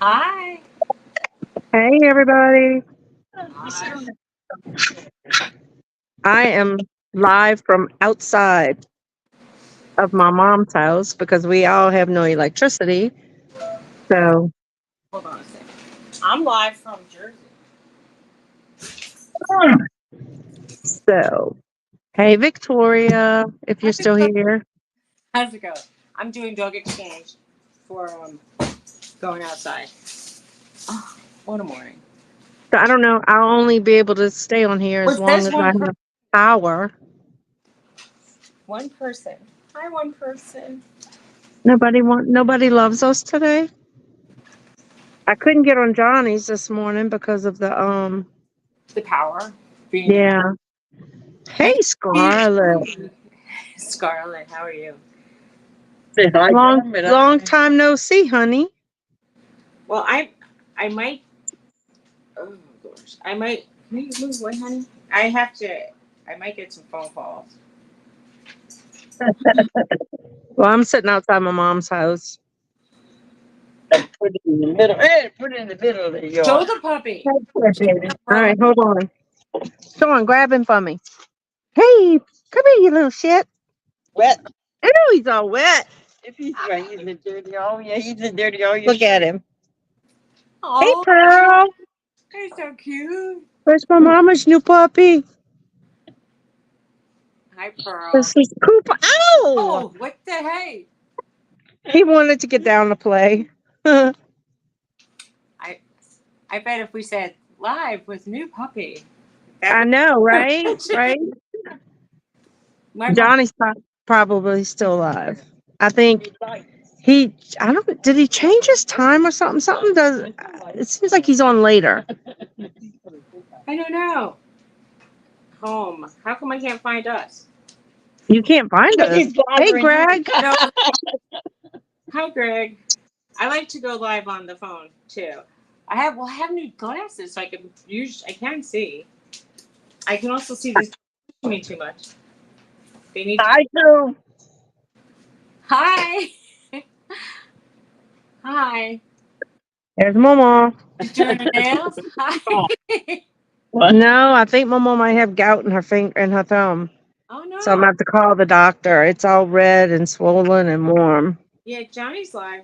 Hi. Hey everybody. Hi. I am live from outside of my mom's house because we all have no electricity. So, Hold on a second. I'm live from Jersey. so hey Victoria, if you're How's it still go? here. How's it going? I'm doing dog exchange for going outside. Oh, what a morning. So I don't know, I'll only be able to stay on here as Was long this as I have power. one person? Hi, one person. Nobody loves us today. I couldn't get on Johnny's this morning because of the The power being down. yeah. Hey Hey, Scarlett. Scarlett, how are you? Say hi, Long time no see, honey. Well, I might. Oh gosh, I might. Can you move away, honey? I have to. I might get some phone calls. Well, I'm sitting outside my mom's house. put it in the middle. Hey, put it in the middle of the Show yard. the puppy. Baby. All right, hold on. Come on, grab him for me. Hey, come here, you little shit. Wet. Oh, he's all wet. If he's right, he's a dirty. Oh yeah, he's a dirty. Oh yeah. Look at him. Hey, Oh, Pearl. he's so cute. Where's my mama's new puppy? Hi, Pearl. This is Cooper. Ow! Oh, what the hey? He wanted to get down to play. I I I bet if we said live with new puppy, that know, right? would. Right? My mom. Johnny's probably still alive. I think he, I don't, did he change his time or something? Something does, it seems like he's on later. I don't know. Home. How come I can't find us? You can't find us. He's Hey, bothering Greg. No. Hi, Greg. I like to go live on the phone too. I have new glasses, so I can use. I can see. I can also see these me too much. They need. To, I do. hi. Hi. There's Mama. She's doing her nails. Hi. No, I think Mama might have gout in her finger and her thumb. Oh So I'm no. gonna have to call the doctor. It's all red and swollen and warm. Yeah, Johnny's live.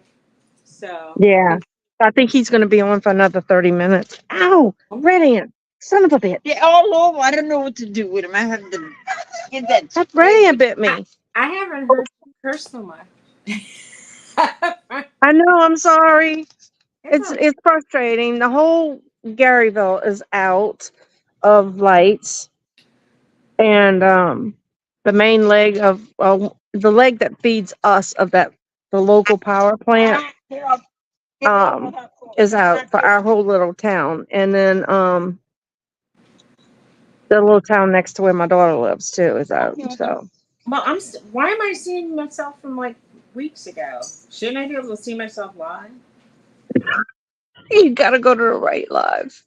So Yeah. I think he's gonna be on for another 30 minutes. Ow! Red ant. Son of a bitch. They're all over. I don't know what to do with him. I have to get that. That red ant bit me. I haven't heard you curse so much. I know, I'm sorry. It's all It's frustrating. The whole Garyville is out of lights. And the main leg of the leg that feeds us of that the local power plant is out for our whole little town, and then the little town next to where my daughter lives too is out. So well. Why am I seeing myself from like weeks ago? Shouldn't I be able to see myself live? you gotta go to the right live.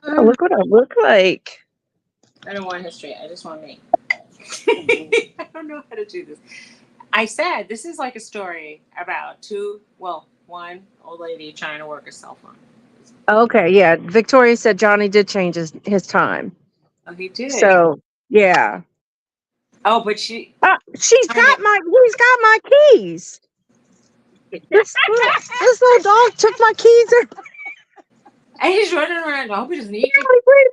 Oh, look what I look like. I don't want history. I just want me. I don't know how to do this. I said this is like a story about one old lady trying to work a cell phone. Okay, yeah. Victoria said Johnny did change his time. Oh, he did. So yeah. Oh, but she. He's got my keys. This little dog took my keys. And he's running around. I hope he doesn't eat you. Wait,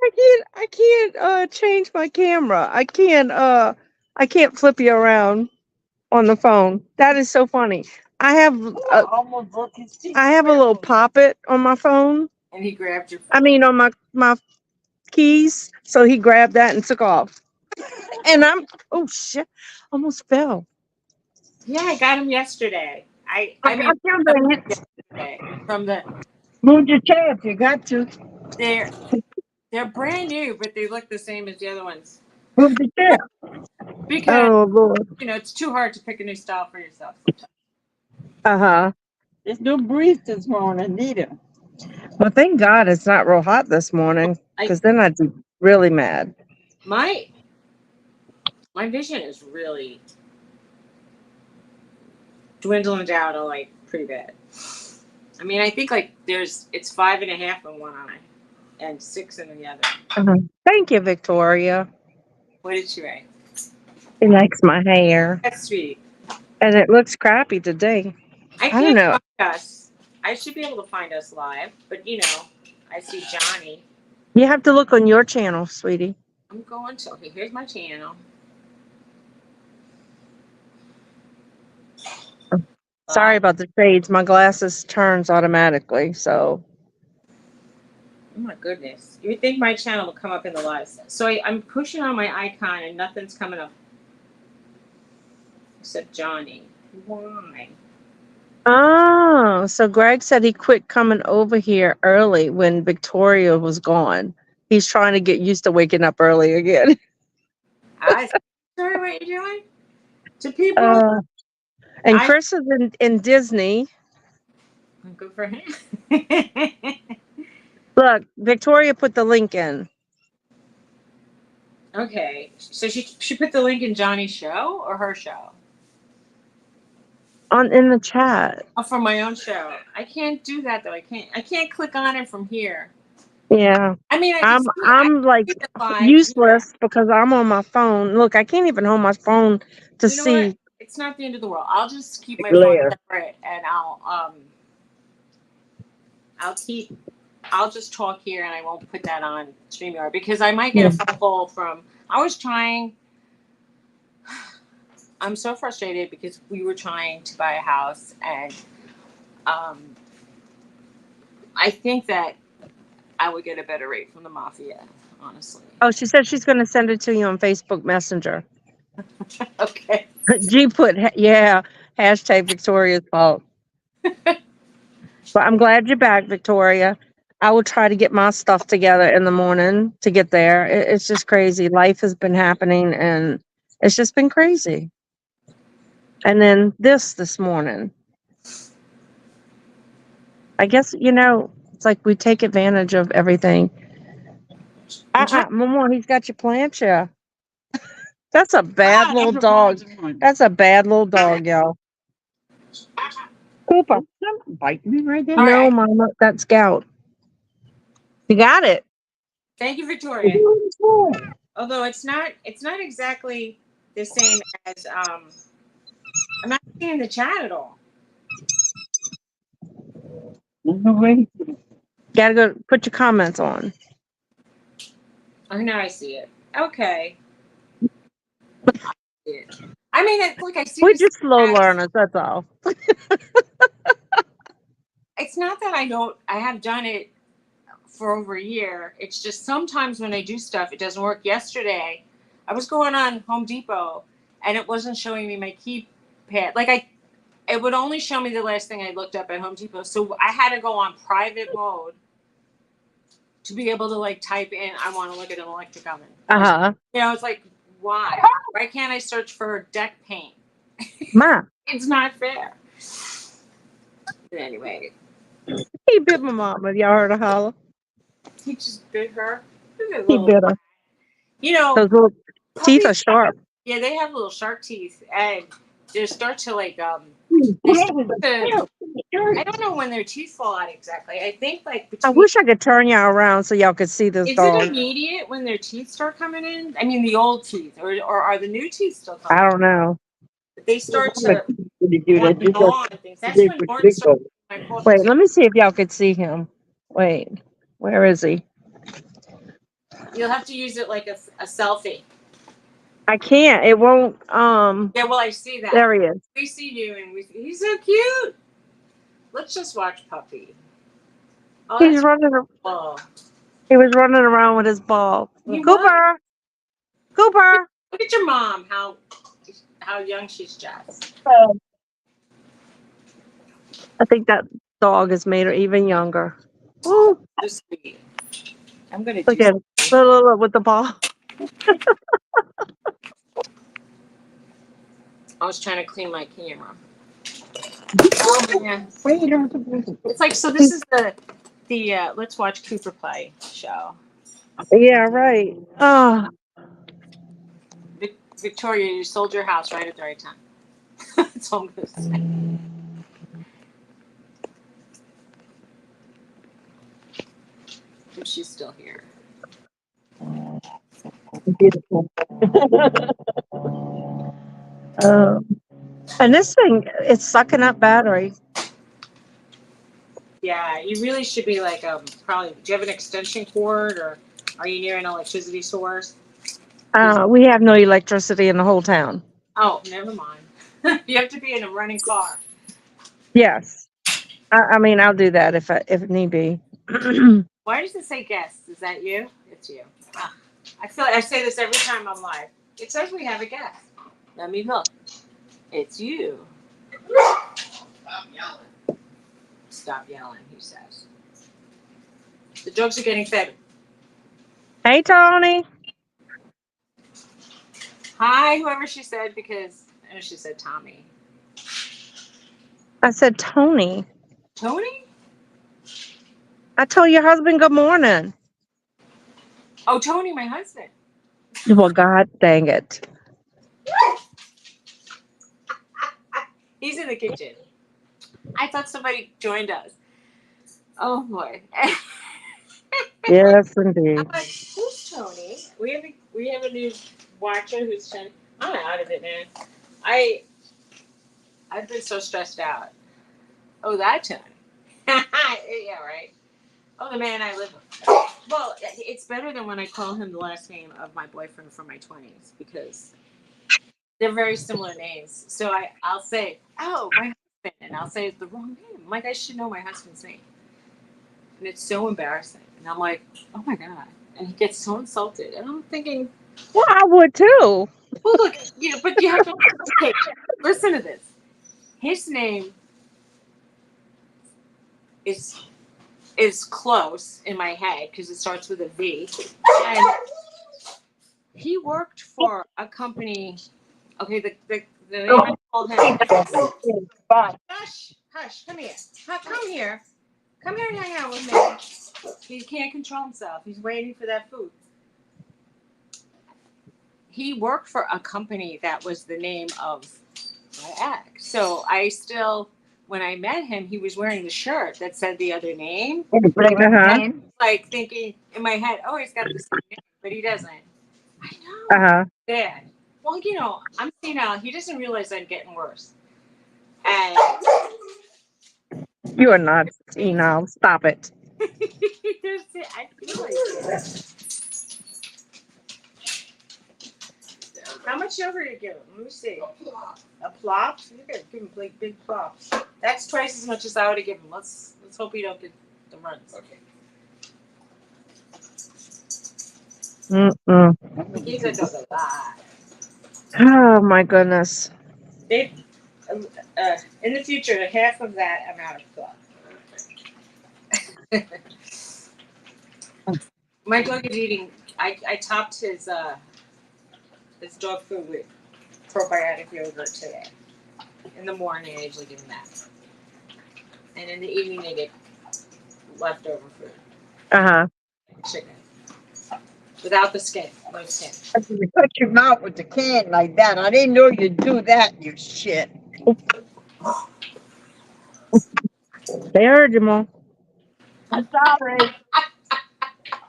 I can't change my camera. I can't flip you around on the phone. That is so funny. I have Almost broke his teeth. I have a little poppet on my phone. And he grabbed your. I mean on my keys. So he grabbed that and took off. And I'm oh shit, almost fell. Yeah, I got him yesterday. I mean, got you, dang it. yesterday from the Move your chair if you got to. they're they're brand new, but they look the same as the other ones Move the chair. because Oh Lord. it's too hard to pick a new style for yourself sometimes. Uh-huh. There's no breeze this morning, neither. Well, thank God it's not real hot this morning, I because then I'd be really mad. my my vision is really dwindling down to like pretty bad. I mean, I think like it's 5.5 in one eye and 6 in the other. Thank you, Victoria. What did she write? She likes my hair. That's sweet. And it looks crappy today. I I don't can't know. find us. I should be able to find us live, but I see Johnny. You have to look on your channel, sweetie. I'm going to. Okay, here's my channel. Sorry Live. about the shades. My glasses turns automatically, so. Oh my goodness. You would think my channel would come up in the live. So I'm pushing on my icon and nothing's coming up. Except Johnny. Why? Oh, so Greg said he quit coming over here early when Victoria was gone. He's trying to get used to waking up early again. Sorry, what you're doing? To people. Uh, and Chris is in Disney. Good for him. Look, Victoria put the link in. Okay. So she put the link in Johnny's show or her show? In the chat. Oh, for my own show. I can't do that though. I can't click on it from here. Yeah. I mean, I'm like useless because I'm on my phone. Look, I can't even hold my phone to You know what? see. It's not the end of the world. I'll just keep my phone Glare. separate and I'll just talk here and I won't put that on StreamYard because I might get a phone call from. I was trying. I'm so frustrated because we were trying to buy a house and I think that I would get a better rate from the mafia, honestly. Oh, she said she's going to send it to you on Facebook Messenger. Okay. G put, yeah, hashtag Victoria's fault. But I'm glad you're back, Victoria. I will try to get my stuff together in the morning to get there. It's just crazy. Life has been happening and it's just been crazy. And then this morning. I guess, it's like we take advantage of everything. Mama, he's got your plancha. That's a bad little dog. That's a bad little dog, y'all. Cooper. Biting me right there. All No, right. Mama, that's Scout. You got it. Thank you, Victoria. Although it's not exactly the same as I'm not seeing the chat at all. Gotta go put your comments on. Oh, now I see it. Okay. I mean, it's like I see. We're just slow learners, that's all. It's not that I have done it for over a year. It's just sometimes when I do stuff, it doesn't work. Yesterday, I was going on Home Depot and it wasn't showing me my keypad. It would only show me the last thing I looked up at Home Depot. So I had to go on private mode to be able to type in, I want to look at an electric oven. It's like, why? Why can't I search for deck paint? Ma. It's not fair. But anyway. He bit my mama. Y'all heard her holler? He just bit her. He bit her. Those little teeth are sharp. Yeah, they have little sharp teeth, and they start to I don't know when their teeth fall out exactly. I think I wish I could turn y'all around so y'all could see this dog. Is it immediate when their teeth start coming in? I mean, the old teeth, or are the new teeth still coming? I don't know. They start to gnaw on things. That's when Morton started. Wait, let me see if y'all could see him. Wait, where is he? You'll have to use it like a selfie. I can't. It won't. Yeah, well, I see that. There he is. We see you, and he's so cute. Let's just watch Puppy. Oh, He's running. He was running around with his ball. Cooper. Cooper. Look at your mom. How young she's just. I think that dog has made her even younger. Ooh. So sweet. I'm gonna look at him. Look with the ball. I was trying to clean my camera. Oh man. It's like, so this is the Let's Watch Cooper Play show. Yeah, right. Oh. Victoria, you sold your house right at the right time. That's all I'm going to say. if she's still here. Beautiful. And this thing, it's sucking up battery. Yeah, you really should be like probably. Do you have an extension cord, or are you near an electricity source? We have no electricity in the whole town. Oh, never mind. You have to be in a running car. Yes. I mean, I'll do that if need be. Why does it say guest? Is that you? It's you. Ah, I feel like I say this every time I'm live. It says we have a guest. Let me look. It's you. Stop yelling. Stop yelling, he says. The dogs are getting fed. Hey, Tony. Hi, whoever she said, because I know she said Tommy. I said, Tony. Tony? I told your husband good morning. Oh, Tony, my husband. Well, God dang it. He's in the kitchen. I thought somebody joined us. Oh boy. Yes, I'm indeed. like, who's Tony? We have a new watcher who's Tony. I'm out of it, man. I've been so stressed out. Oh, that Tony. Yeah, right. Oh, the man I live with. Well, it's better than when I call him the last name of my boyfriend from my 20s because they're very similar names. So I'll say, oh, my husband, and I'll say the wrong name. I'm like, I should know my husband's name. And it's so embarrassing. And I'm like, oh my God. And he gets so insulted. And I'm thinking, Well, I would too. well, look, but you have to, okay, listen to this. His name is close in my head because it starts with a V. And he worked for a company. Okay, the name I called him. Bye. Hush, come here. Come here. Come here and hang out with me. He can't control himself. He's waiting for that food. He worked for a company that was the name of my ex. So I still, when I met him, he was wearing the shirt that said the other name. Uh-huh. Like thinking in my head, oh, he's got the same name, but he doesn't. I know. Uh-huh. Bad. Well, I'm senile. He doesn't realize I'm getting worse. And You are not senile. Stop it. I feel like it. How much yogurt do you give him? Let me see. A plop? You gotta give him big plops. That's twice as much as I would have given him. Let's hope he don't get the runs. Okay. Mm-mm. He's a dog a lot. Oh, my goodness. They, in the future, half of that amount of plop. My dog is eating. I topped his dog food with probiotic yogurt today. In the morning, I usually give him that, and in the evening they get leftover food, Uh-huh. chicken, without the skin, no skin. You cut your mouth with the can like that. I didn't know you'd do that, you shit. They heard you, Mom. I'm sorry.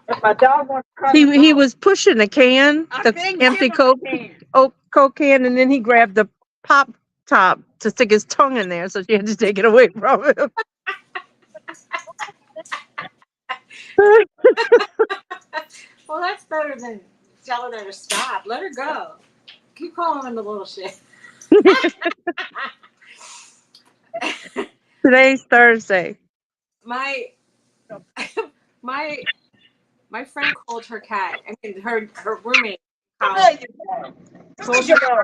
If my dog wants to cut He was pushing a can, I the didn't empty give him Coke, a can. Coke can, and then he grabbed the pop top to stick his tongue in there, so she had to take it away from him. Well, that's better than telling her to stop. Let her go. Keep calling him the little shit. Today's Thursday. my my my friend called her cat. I mean, her roommate. There you go. Called There you her go.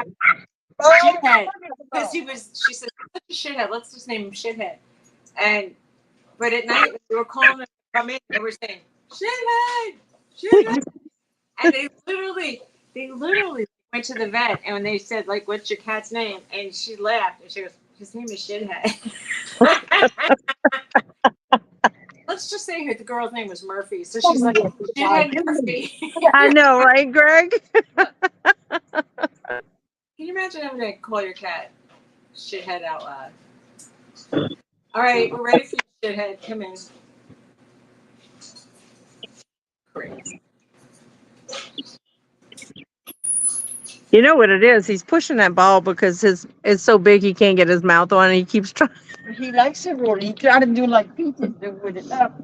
shithead because she said such a shithead. Let's just name him shithead. But at night when they were calling him to come in, they were saying shithead, and they literally went to the vet and when they said like, "What's your cat's name?" and she laughed and she goes, "His name is Shithead." Let's just say the girl's name was Murphy, so she's like, Shithead Murphy. I know, right, Greg? Can you imagine having to call your cat Shithead out loud? All right, we're ready for you, Shithead. Come in. Great. You know what it is? He's pushing that ball because his it's so big he can't get his mouth on it. He keeps trying. He likes it roll. He try to do like Peaches do with it up.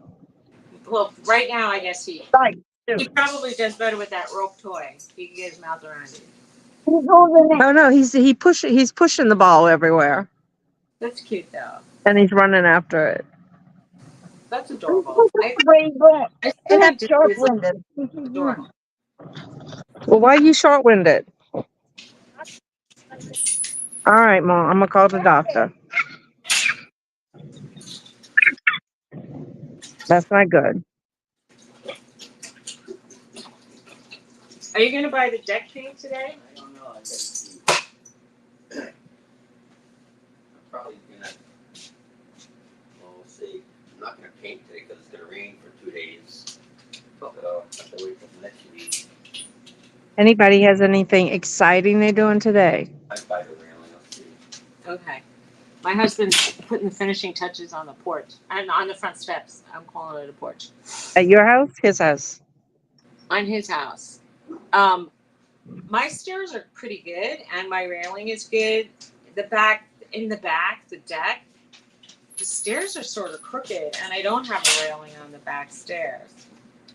Well, right now, I guess he probably does better with that rope toy. He can get his mouth around it. He's holding it. Oh no, he's pushing the ball everywhere, That's cute, though. and he's running after it. That's adorable. Where you going? I It still has think Disney sharp is windows. adorable. Well, why are you short-winded? All right, Mom, I'm gonna call the doctor. That's not good. Are you going to buy the deck paint today? I don't know. I gotta see. I'm probably gonna. Well, we'll see. I'm not gonna paint today because it's gonna rain for 2 days. So I have to wait till next week. Anybody has anything exciting they're doing today? I buy the railing. I'll see. Okay. My husband's putting the finishing touches on the porch and on the front steps. I'm calling it a porch. At your house? His house? On his house. My stairs are pretty good and my railing is good. The back, the deck, the stairs are sort of crooked and I don't have a railing on the back stairs.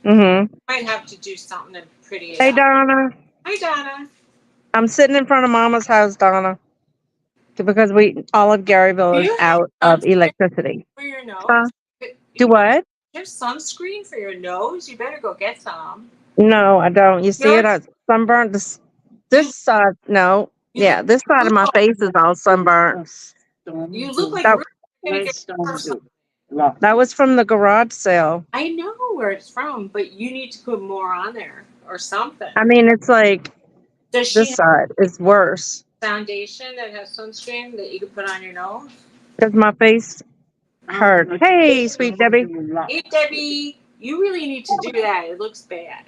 Mm-hmm. Might have to do something to pretty it Hey, up. Donna. Hi, Donna. I'm sitting in front of Mama's house, Donna, because all of Garyville Do is you have out of sunscreen electricity. for your nose? Uh, You Do what? have sunscreen for your nose? You better go get some. No, I don't. You see it? Good. I sunburned this side. No, You yeah, look, this side of my face is all sunburned. you look like That, you're gonna get person. that was from the garage sale. I know where it's from, but you need to put more on there or something. I mean, it's like Does she this have side is worse a foundation that has sunscreen that you can put on your nose? because my face hurt. Hey, sweet Debbie. Hey, Debbie, you really need to do that. It looks bad.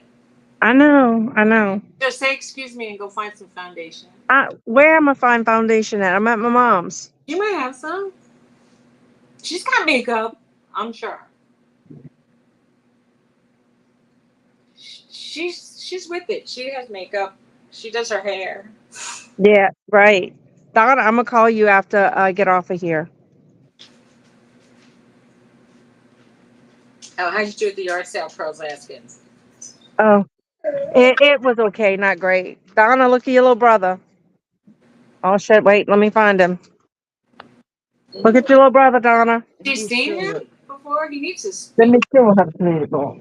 I know. Just say excuse me and go find some foundation. Where am I find foundation at? I'm at my mom's. You might have some. She's got makeup, I'm sure. She's with it. She has makeup. She does her hair. Yeah, right. Donna, I'm gonna call you after I get off of here. Oh, how'd you do at the yard sale, Pearl's Askins? Oh, it was okay, not great. Donna, look at your little brother. Oh shit! Wait, let me find him. Look at your little brother, Donna. She's seen him before. He needs to speak. Let me show her play the ball.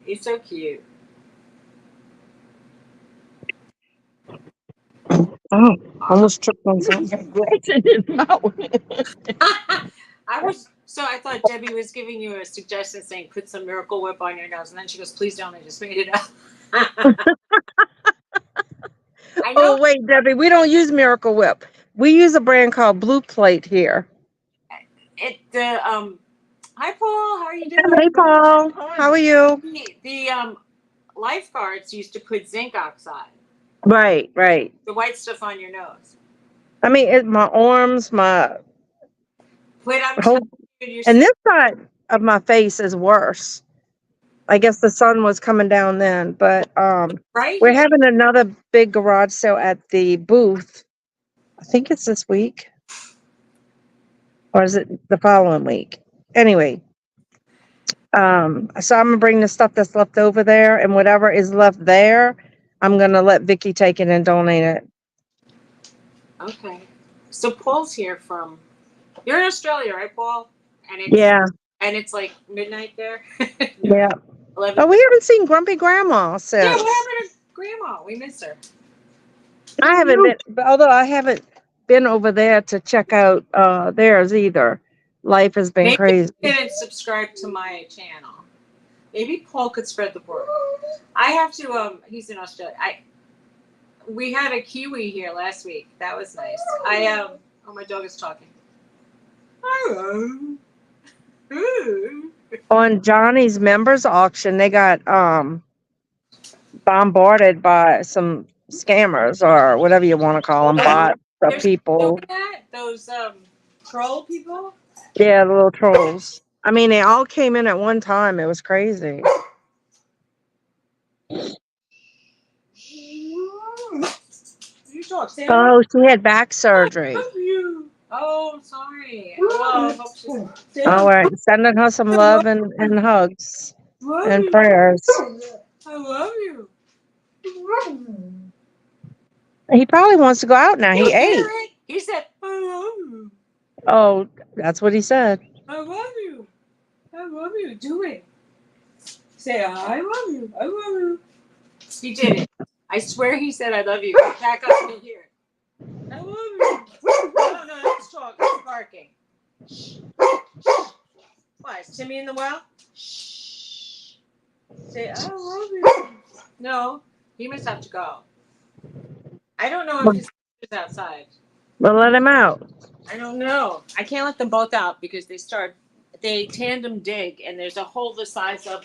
He's so cute. Oh, almost tripped on something. I thought Debbie was giving you a suggestion saying put some Miracle Whip on your nose, and then she goes, "Please don't." I just made it up. I know. Oh wait, Debbie, we don't use Miracle Whip. We use a brand called Blue Plate here. Hi Paul, how are you doing? Hey Paul, how are you? The lifeguards used to put zinc oxide, Right. the white stuff on your nose. I mean, my arms, my Put on whole, and this side of my face is worse. I guess the sun was coming down then, but right we're here. having another big garage sale at the booth. I think it's this week, or is it the following week? Anyway, so I'm gonna bring the stuff that's left over there, and whatever is left there, I'm gonna let Vicky take it and donate it. Okay. So Paul's here from. You're in Australia, right, Paul? And it's like midnight there. Yeah. 11. Oh, we haven't seen Grumpy Grandma since. Yeah, what happened to Grandma? We miss her. I haven't been, although I haven't been over there to check out theirs either. Life has been Maybe crazy. you didn't subscribe to my channel. Maybe Paul could spread the word. I have to. He's in Australia. We had a kiwi here last week. That was nice. Oh, my dog is talking. Hello. Ooh. On Johnny's members auction, they got bombarded by some scammers or whatever you want to call them, bots of There's people. that, those troll people. Yeah, the little trolls. I mean, they all came in at one time. It was crazy. You talk, Sam. Oh, she had back I surgery. love you. Oh, sorry. Oh, I hope she's All Sam. right, sending her some I love love and hugs and you. prayers. I love you. He probably wants to go out now. You He hear ate. it? He said, I love you. Oh, that's what he said. I love you. I love you. Do it. Say, I love you. I love you. He did it. I swear he said, I love you. Back up and hear it. I love you. No, that's talk. That's barking. Shh. Why? Is Timmy in the well? Shh. Say, I love you. No, he must have to go. I don't know if his is outside. Well, let him out. I don't know. I can't let them both out because they tandem dig, and there's a hole the size of,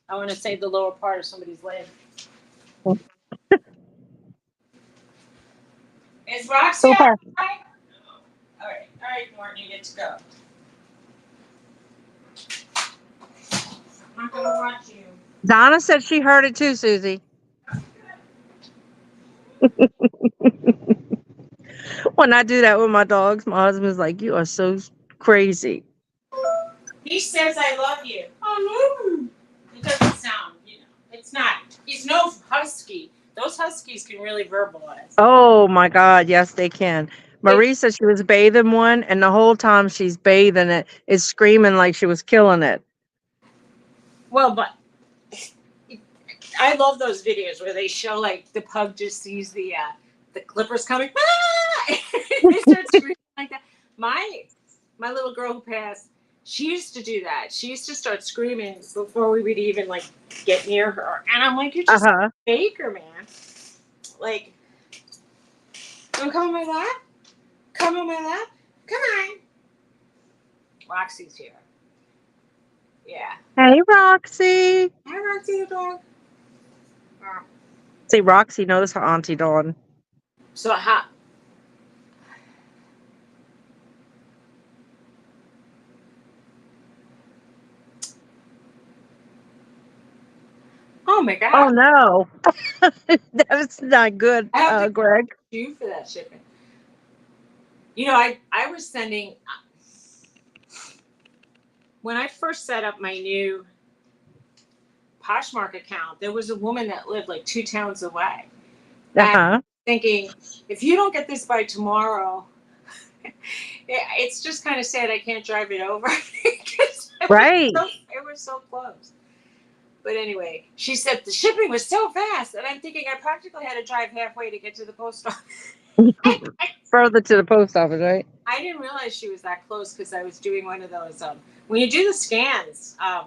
I want to say the lower part of somebody's leg. Is Roxy So outside? far. All right, Morton, you get to go. I'm not gonna watch you. Donna said she heard it too, Susie. When I do that with my dogs, my husband's like, "You are so crazy." He says, "I love you." I love you. It doesn't sound, it's not. He's no husky. Those huskies can really verbalize. Oh my God, yes, they can. Marie said she was bathing one, and the whole time she's bathing it, it's screaming like she was killing it. Well, but I love those videos where they show like the pug just sees the clippers coming. Ah! They start screaming like that. My little girl who passed, she used to do that. She used to start screaming before we would even like get near her. And I'm like, you're just a baker, man. Like, don't come on my lap. Come on my lap. Come on. Roxy's here. Yeah. Hey, Roxy. Hi, Roxy the dog. See, Roxy knows her Auntie Dawn. So how? Oh my God. Oh no, that's not good, I have to Greg. you for that shipping. I was sending when I first set up my new Poshmark account. There was a woman that lived like 2 towns away. And thinking, if you don't get this by tomorrow, it's just kind of sad I can't drive it over because it was so close. But anyway, she said the shipping was so fast, and I'm thinking I practically had to drive halfway to get to the post office. Further to the post office, right? I didn't realize she was that close because I was doing one of those. When you do the scans, I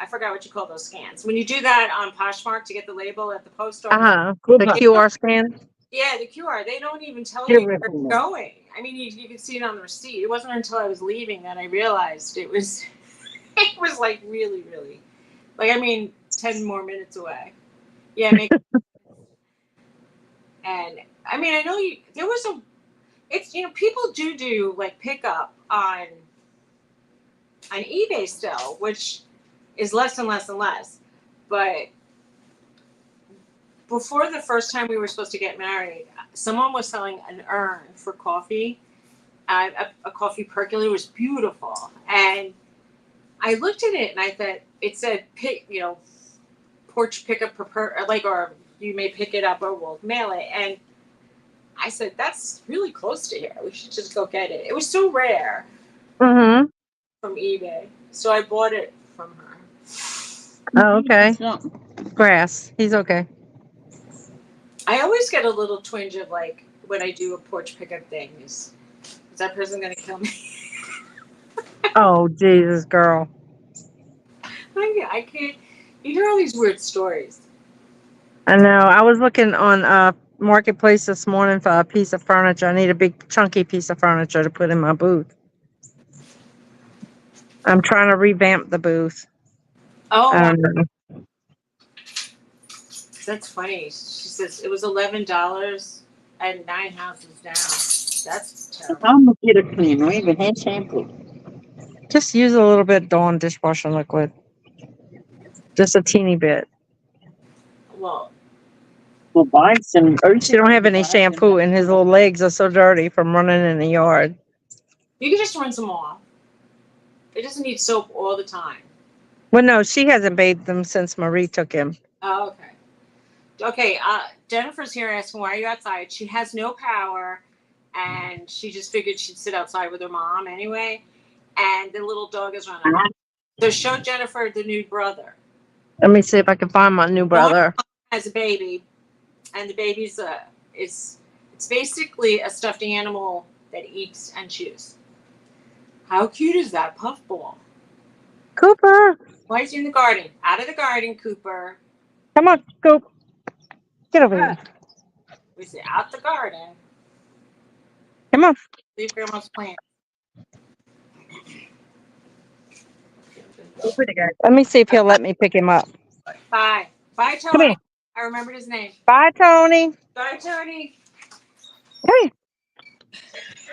forgot what you call those scans. When you do that on Poshmark to get the label at the post office, the QR scan. Yeah, the QR. They don't even tell you where you're going. I mean, you can see it on the receipt. It wasn't until I was leaving that I realized it was. It was like really, really, 10 more minutes away. Yeah, and I mean, I know there was it's people do like pickup on eBay still, which is less and less and less. But before the first time we were supposed to get married, someone was selling an urn for coffee. A coffee percolator. Was beautiful, and I looked at it and I thought it said porch pickup or you may pick it up or we'll mail it. And I said, that's really close to here. We should just go get it. It was so rare from eBay. So I bought it from her. Oh, okay. Grass. He's okay. I always get a little twinge of like when I do a porch pickup thing. Is that person going to kill me? Oh, Jesus, girl. I can't. You hear all these weird stories. I know. I was looking on Marketplace this morning for a piece of furniture. I need a big, chunky piece of furniture to put in my booth. I'm trying to revamp the booth. Oh, I don't know. That's funny. She says it was $11 and 9 houses down. That's terrible. I'm gonna get it clean, or even hand shampoo. Just use a little bit Dawn dishwashing liquid. Just a teeny bit. Well, We'll buy some. She don't have any shampoo, and his little legs are so dirty from running in the yard. you can just rinse them off. It doesn't need soap all the time. Well, no, she hasn't bathed them since Marie took him. Oh, okay. Okay, Jennifer's here asking, why are you outside? She has no power, and she just figured she'd sit outside with her mom anyway, and the little dog is running. So show Jennifer the new brother. Let me see if I can find my new brother. Has a baby, and the baby's it's basically a stuffed animal that eats and chews. How cute is that puffball? Cooper, Why is he in the garden? Out of the garden, Cooper. come on, Coop. Get over here. We say out the garden. Come on. Leave Grandma's plant. Let me see if he'll let me pick him up. Bye. Bye, Come Tony. here. I remembered his name. Bye, Tony. Bye, Tony. Hey,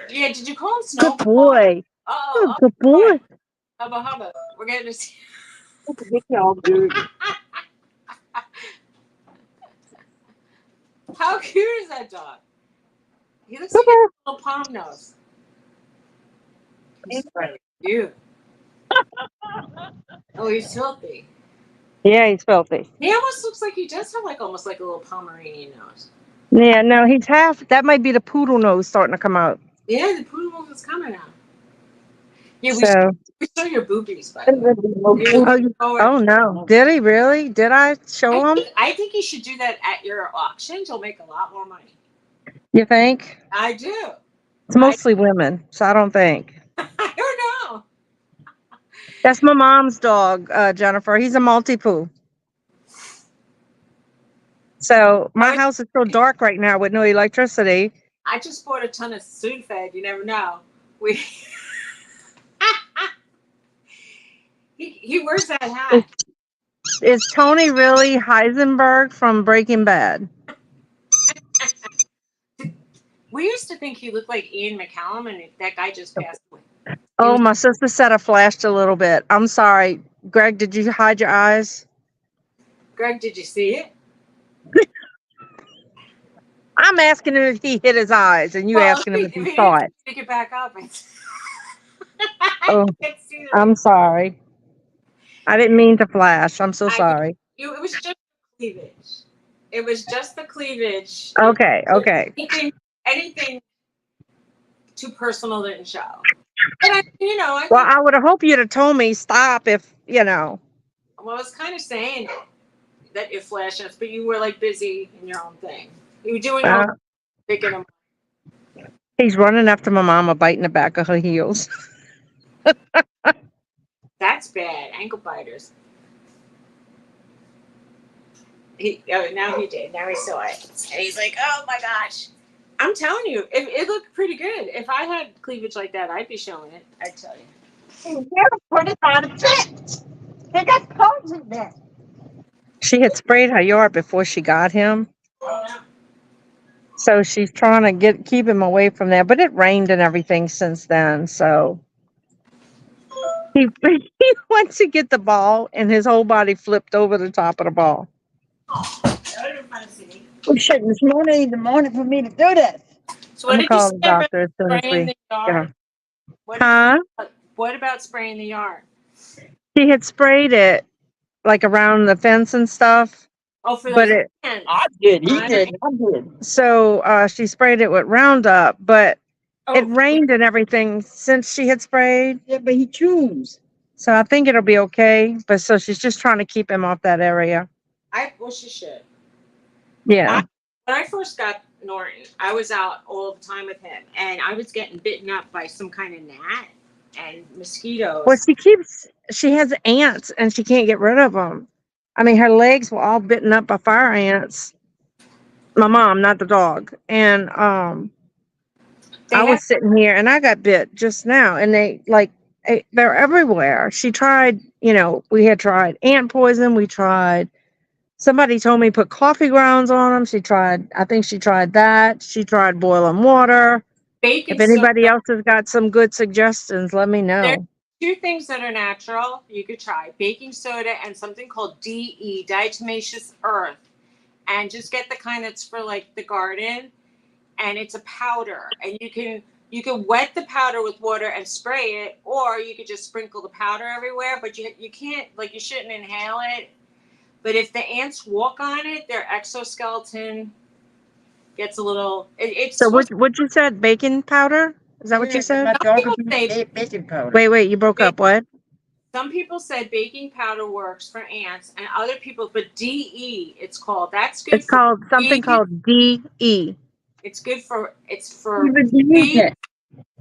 Yeah, did you call him Snow? good boy. Oh, Good boy. hubba hubba. We're getting to see. How cute is that dog? He looks like a little palm nose. He's very cute. Oh, he's filthy. Yeah, he's filthy. He almost looks like he does have almost like a little Pomeranian nose. Yeah, no, he's half. That might be the poodle nose starting to come out. Yeah, the poodle nose is coming out. Yeah, So, we saw your boobies, by the way. oh no, did he really? Did I show him? I think you should do that at your auctions. You'll make a lot more money. You think? I do. It's mostly women, so I don't think. I don't know. That's my mom's dog, Jennifer. He's a multi-poo. So my house is so dark right now with no electricity. I just bought a ton of Sudafed. You never know. He wears that hat. Is Tony really Heisenberg from Breaking Bad? We used to think he looked like Ian McCallum, and that guy just passed away. Oh, my sister said I flashed a little bit. I'm sorry. Greg, did you hide your eyes? Greg, did you see it? I'm asking him if he hit his eyes, and you asking him if he saw it. Pick it back up. Oh, I'm sorry. I didn't mean to flash. I'm so sorry. It was just cleavage. It was just the cleavage. Okay. Anything too personal didn't show. And well, I would have hoped you'd have told me stop if, Well, I was kind of saying that you flashed us, but you were busy in your own thing. You were doing picking them. He's running after my mama, biting the back of her heels. That's bad. Ankle biters. Now he did. Now he saw it. And he's like, oh my gosh. I'm telling you, it looked pretty good. If I had cleavage like that, I'd be showing it. I'd tell you. You never put it on a tent. They got cones in there. She had sprayed her yard before she got him. Oh, no. So she's trying to keep him away from there. But it rained and everything since then. So he went to get the ball, and his whole body flipped over the top of the ball. We shouldn't. It's morning in the morning for me to do this. So what I'm did you call say the doctor as soon as spraying we the get yard? him. Huh? What about spraying the yard? She had sprayed it around the fence and stuff. Oh, for but the it, I did. He did. I did. So she sprayed it with Roundup, but it rained and everything since she had sprayed. Yeah, but he chews. So I think it'll be okay. But so she's just trying to keep him off that area. She should. Yeah. When I first got Norton, I was out all the time with him, and I was getting bitten up by some kind of gnat and mosquitoes. Well, she has ants, and she can't get rid of them. I mean, her legs were all bitten up by fire ants. My mom, not the dog. And I was sitting here, and I got bit just now, and they're everywhere. She tried, we had tried ant poison. We tried. Somebody told me put coffee grounds on them. I think she tried that. She tried boiling water. baking If anybody soda. else has got some good suggestions, let me There's know. two things that are natural you could try: baking soda and something called DE, diatomaceous earth. And just get the kind that's for like the garden, and it's a powder, and you can wet the powder with water and spray it, or you could just sprinkle the powder everywhere. But you can't, like, you shouldn't inhale it. But if the ants walk on it, their exoskeleton gets a little. It's So supposed. what you said? Baking powder? Is that what you said? My dog People is say baking powder. Wait, you broke up. What? Some people said baking powder works for ants, and other people, but DE, it's called. That's good It's for called something bees. called DE, It's good for You would use bees, it.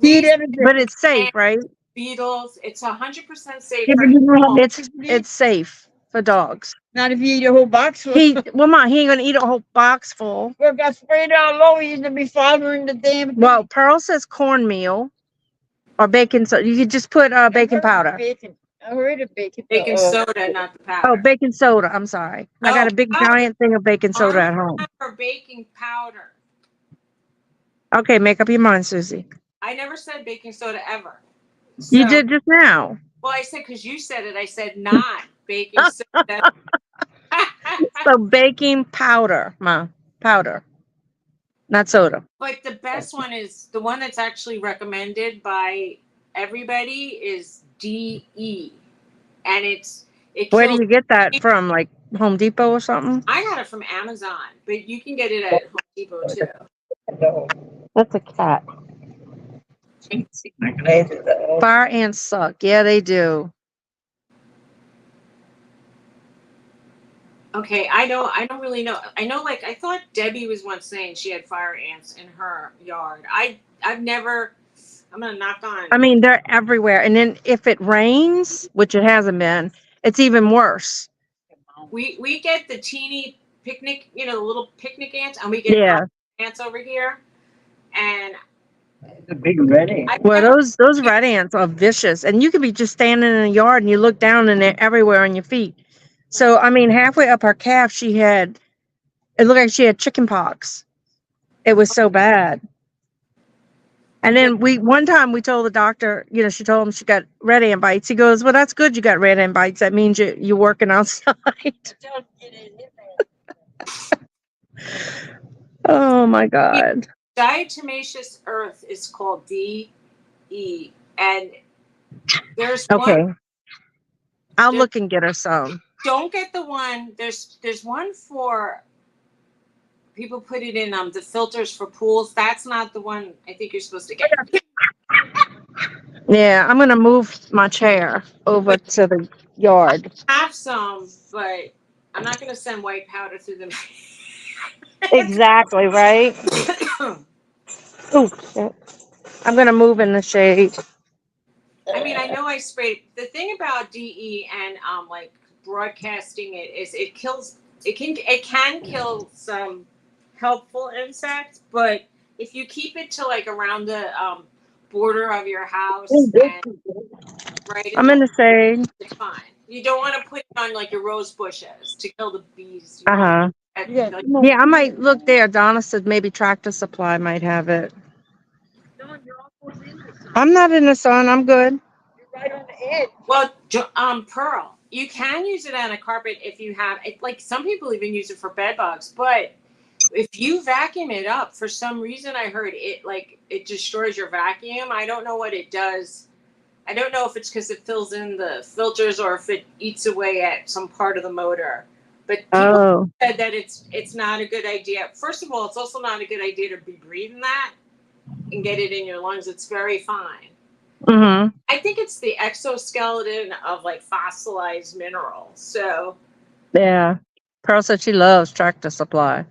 Feed bees, everything. but it's safe, and right? beetles. It's 100% safe Yeah, for but you know how animals. much it is? It's safe for dogs. Not if you eat a whole box full. He ain't gonna eat a whole box full. Well, got sprayed down low. He's gonna be following the damn thing. Well, Pearl says cornmeal or baking soda. You could just put baking powder. Bacon. I heard of bacon. Baking soda, not the Oh, powder. baking soda. I'm sorry. I got No, a big powder. giant thing of baking soda at home. Or baking powder. Okay, make up your mind, Susie. I never said baking soda ever. You So, did just now. well, I said, because you said it, I said not baking soda. So baking powder, ma, powder, not soda. But the best one is the one that's actually recommended by everybody is DE, and it Where do kills. you get that from? Like Home Depot or something? I got it from Amazon, but you can get it at Home Depot too. That's a cat. Fire ants suck. Yeah, they do. Okay, I know. I don't really know. I know, like, I thought Debbie was once saying she had fire ants in her yard. I've never. I'm gonna knock on. I mean, they're everywhere. And then if it rains, which it hasn't been, it's even worse. We get the teeny picnic, the little picnic ants, and we get Yeah. fire ants over here, and The big red ant. I've Well, never. those red ants are vicious, and you could be just standing in a yard and you look down and they're everywhere on your feet. So, I mean, halfway up her calf, it looked like she had chicken pox. It was so bad. And then one time we told the doctor, she told him she got red ant bites. He goes, "Well, that's good. You got red ant bites. That means you're working outside." Oh my God. Diatomaceous earth is called DE, and there's Okay. one. I'll look and get her some. Don't get the one. There's one for people put it in the filters for pools. That's not the one I think you're supposed to get. Yeah, I'm gonna move my chair over to the yard. I have some, but I'm not going to send white powder through them. Exactly, right? Ooh, shit. I'm gonna move in the shade. I mean, I know I sprayed. The thing about DE and like broadcasting it is it kills. It can kill some helpful insects, but if you keep it to like around the border of your house and right, I'm in the shade. it's fine. You don't want to put it on like your rose bushes to kill the bees. Uh-huh. Yeah. Yeah, I might look there. Donna said maybe Tractor Supply might have it. I'm not in the sun. I'm good. Right on the edge. Well, Pearl, you can use it on a carpet if you have it. Like some people even use it for bed bugs, but if you vacuum it up, for some reason I heard it destroys your vacuum. I don't know what it does. I don't know if it's because it fills in the filters or if it eats away at some part of the motor. But people said that it's not a good idea. First of all, it's also not a good idea to be breathing that and get it in your lungs. It's very fine. Mm-hmm. I think it's the exoskeleton of like fossilized minerals. So Yeah. Pearl said she loves Tractor Supply.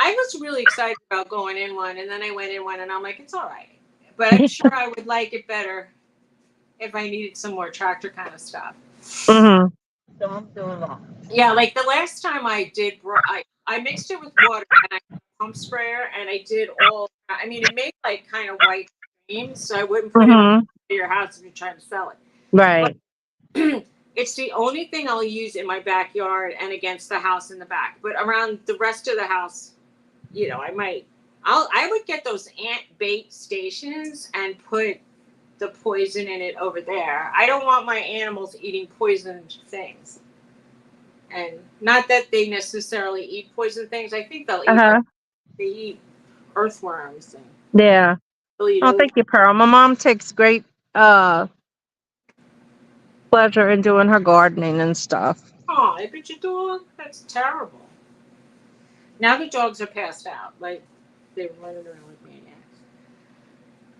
I was really excited about going in one, and then I went in one, and I'm like, it's all right. But I'm sure I would like it better if I needed some more tractor kind of stuff. Mm-hmm. So I'm doing wrong. Yeah, like the last time I did, I mixed it with water and I pump sprayer, and I did all. I mean, it made like kind of white creams, so I wouldn't put it in your house if you're trying to sell it. Right. But it's the only thing I'll use in my backyard and against the house in the back. But around the rest of the house, I I would get those ant bait stations and put the poison in it over there. I don't want my animals eating poisoned things. And not that they necessarily eat poison things. I think they'll eat Uh-huh. they eat earthworms and Yeah. they'll eat Oh, other. thank you, Pearl. My mom takes great pleasure in doing her gardening and stuff. Oh, I bet your dog. That's terrible. Now the dogs are passed out, like they're running around like maniacs.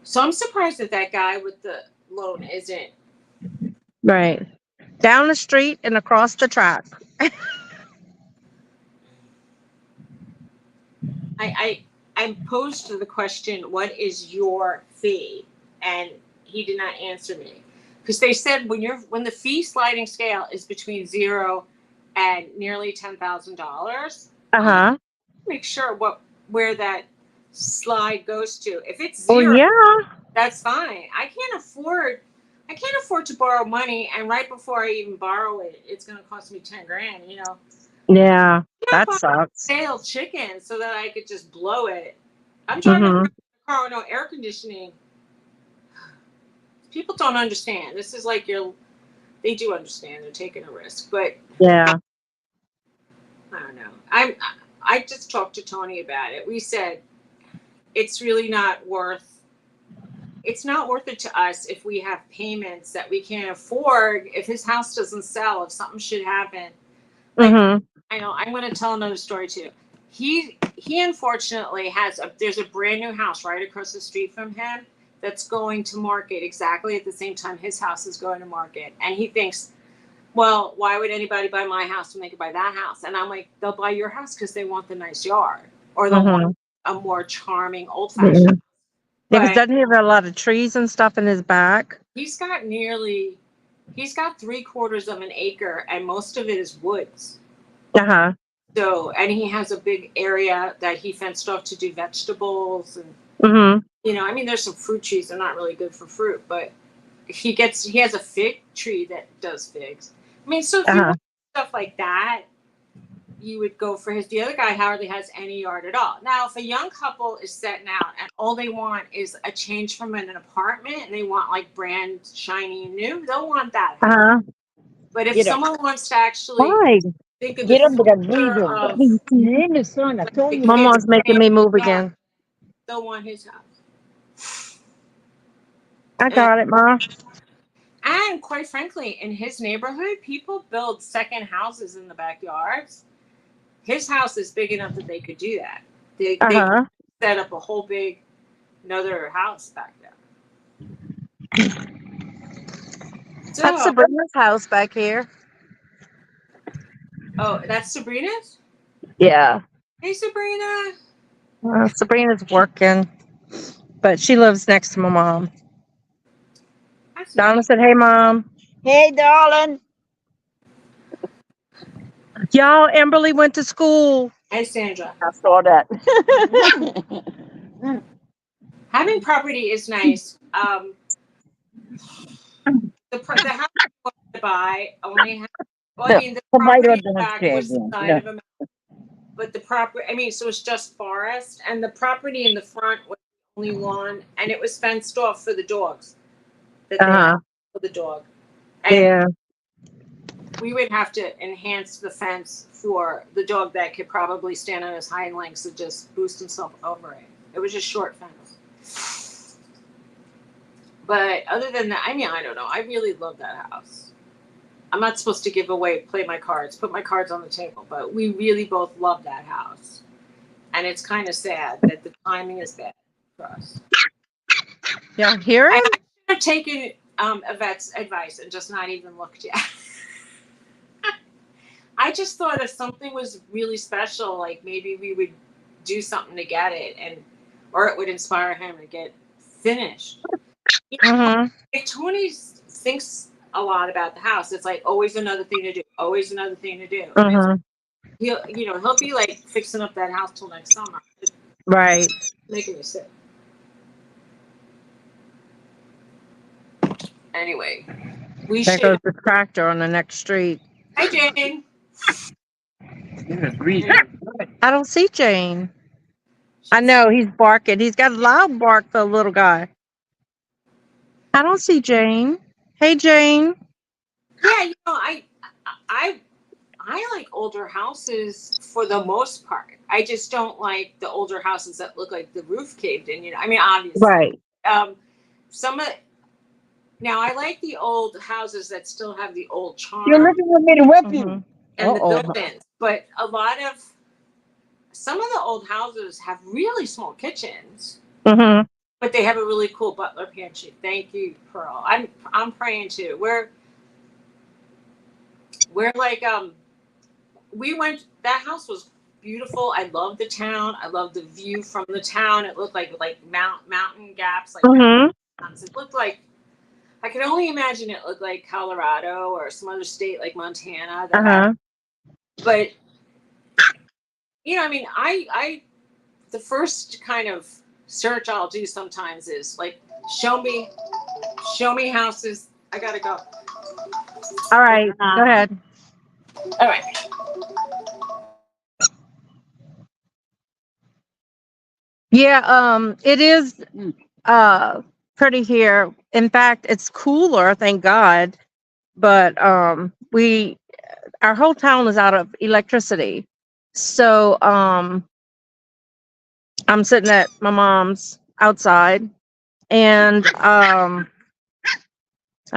So I'm surprised that that guy with the loan isn't. Right. Down the street and across the track. I posed the question, "What is your fee?" And he did not answer me because they said when the fee sliding scale is between 0 and nearly $10,000. Uh-huh. Make sure where that slide goes to. If it's Oh, 0, yeah. that's fine. I can't afford to borrow money, and right before I even borrow it, it's going to cost me 10 grand. Yeah. I'm not That buying sucks. stale chicken so that I could just blow it. I'm driving Mm-hmm. a car with no air conditioning. People don't understand. This is like they do understand. They're taking a risk, but Yeah. I don't know. I just talked to Tony about it. We said it's really not worth. It's not worth it to us if we have payments that we can't afford. If his house doesn't sell, if something should happen, like Mm-hmm. I know. I'm going to tell another story too. He unfortunately there's a brand new house right across the street from him that's going to market exactly at the same time his house is going to market, and he thinks, well, why would anybody buy my house when they could buy that house? And I'm like, they'll buy your house because they want the nice yard, or they'll Mm-hmm. want a more charming, old-fashioned. Yeah. Because But doesn't he have a lot of trees and stuff in his back? he's got he's got 3/4 of an acre, and most of it is woods. Uh-huh. So, and he has a big area that he fenced off to do vegetables, and Mm-hmm. I mean, there's some fruit trees. They're not really good for fruit, but he has a fig tree that does figs. I mean, so if you Uh-huh. want stuff like that, you would go for his. The other guy hardly has any yard at all. Now, if a young couple is setting out and all they want is a change from an apartment and they want like brand shiny and new, they'll want that. Uh-huh. But if Get up. someone wants to actually Why? think of Get the up with a future breather. of You're in the sun. I told the you. kids Mama's making me move Yeah. again. they'll want his house. I got it, Ma. And quite frankly, in his neighborhood, people build second houses in the backyards. His house is big enough that they could do that. They Uh-huh. set up a whole big another house back there. That's So, Sabrina's house back here. oh, that's Sabrina's? Yeah. Hey, Sabrina. Sabrina's working, but she lives next to my mom. That's Donna nice. said, "Hey, Mom." Hey, darling. Y'all, Amberly went to school. Hey, Sandra. I saw that. Having property is nice. The house I wanted to buy only had, well, I mean, the Kumain property doon back siya. was the side of a mountain, but the property, I mean, so it's just forest, and the property in the front was the only lawn, and it was fenced off for the dogs that they had Uh-huh. for the dog. And Yeah. we would have to enhance the fence for the dog that could probably stand on his hind legs and just boost himself over it. It was just short fence. But other than that, I mean, I don't know. I really love that house. I'm not supposed to play my cards, put my cards on the table, but we really both love that house. And it's kind of sad that the timing is bad for us. Y'all hear I him? should have taken Yvette's advice and just not even looked yet. I just thought if something was really special, like maybe we would do something to get it, or it would inspire him to get finished. Mm-hmm. If Tony thinks a lot about the house, it's like always another thing to do, always another thing to do. And Mm-hmm. he'll be like fixing up that house till next summer. It's Right. making me sick. Anyway, we There should. goes the tractor on the next street. Hi, Jane. I don't see Jane. I know he's barking. He's got a loud bark for a little guy. I don't see Jane. Hey, Jane. Yeah, I I like older houses for the most part. I just don't like the older houses that look like the roof caved in. I mean, obviously, Right. some of now I like the old houses that still have the old You're charm looking for me to whip you. Mhm. and the Uh-oh. buildings, but some of the old houses have really small kitchens, Mhm. but they have a really cool butler pantry. Thank you, Pearl. I'm praying too. We're like we went. That house was beautiful. I love the town. I love the view from the town. It looked like mountain gaps, like Mhm. mountains. It looked like I could only imagine it looked like Colorado or some other state like Montana. Uh-huh. But I mean, I the first kind of search I'll do sometimes is like show me houses. I gotta go. All right. Go ahead. All right. Yeah, it is pretty here. In fact, it's cooler, thank God. But our whole town is out of electricity. So I'm sitting at my mom's outside, and I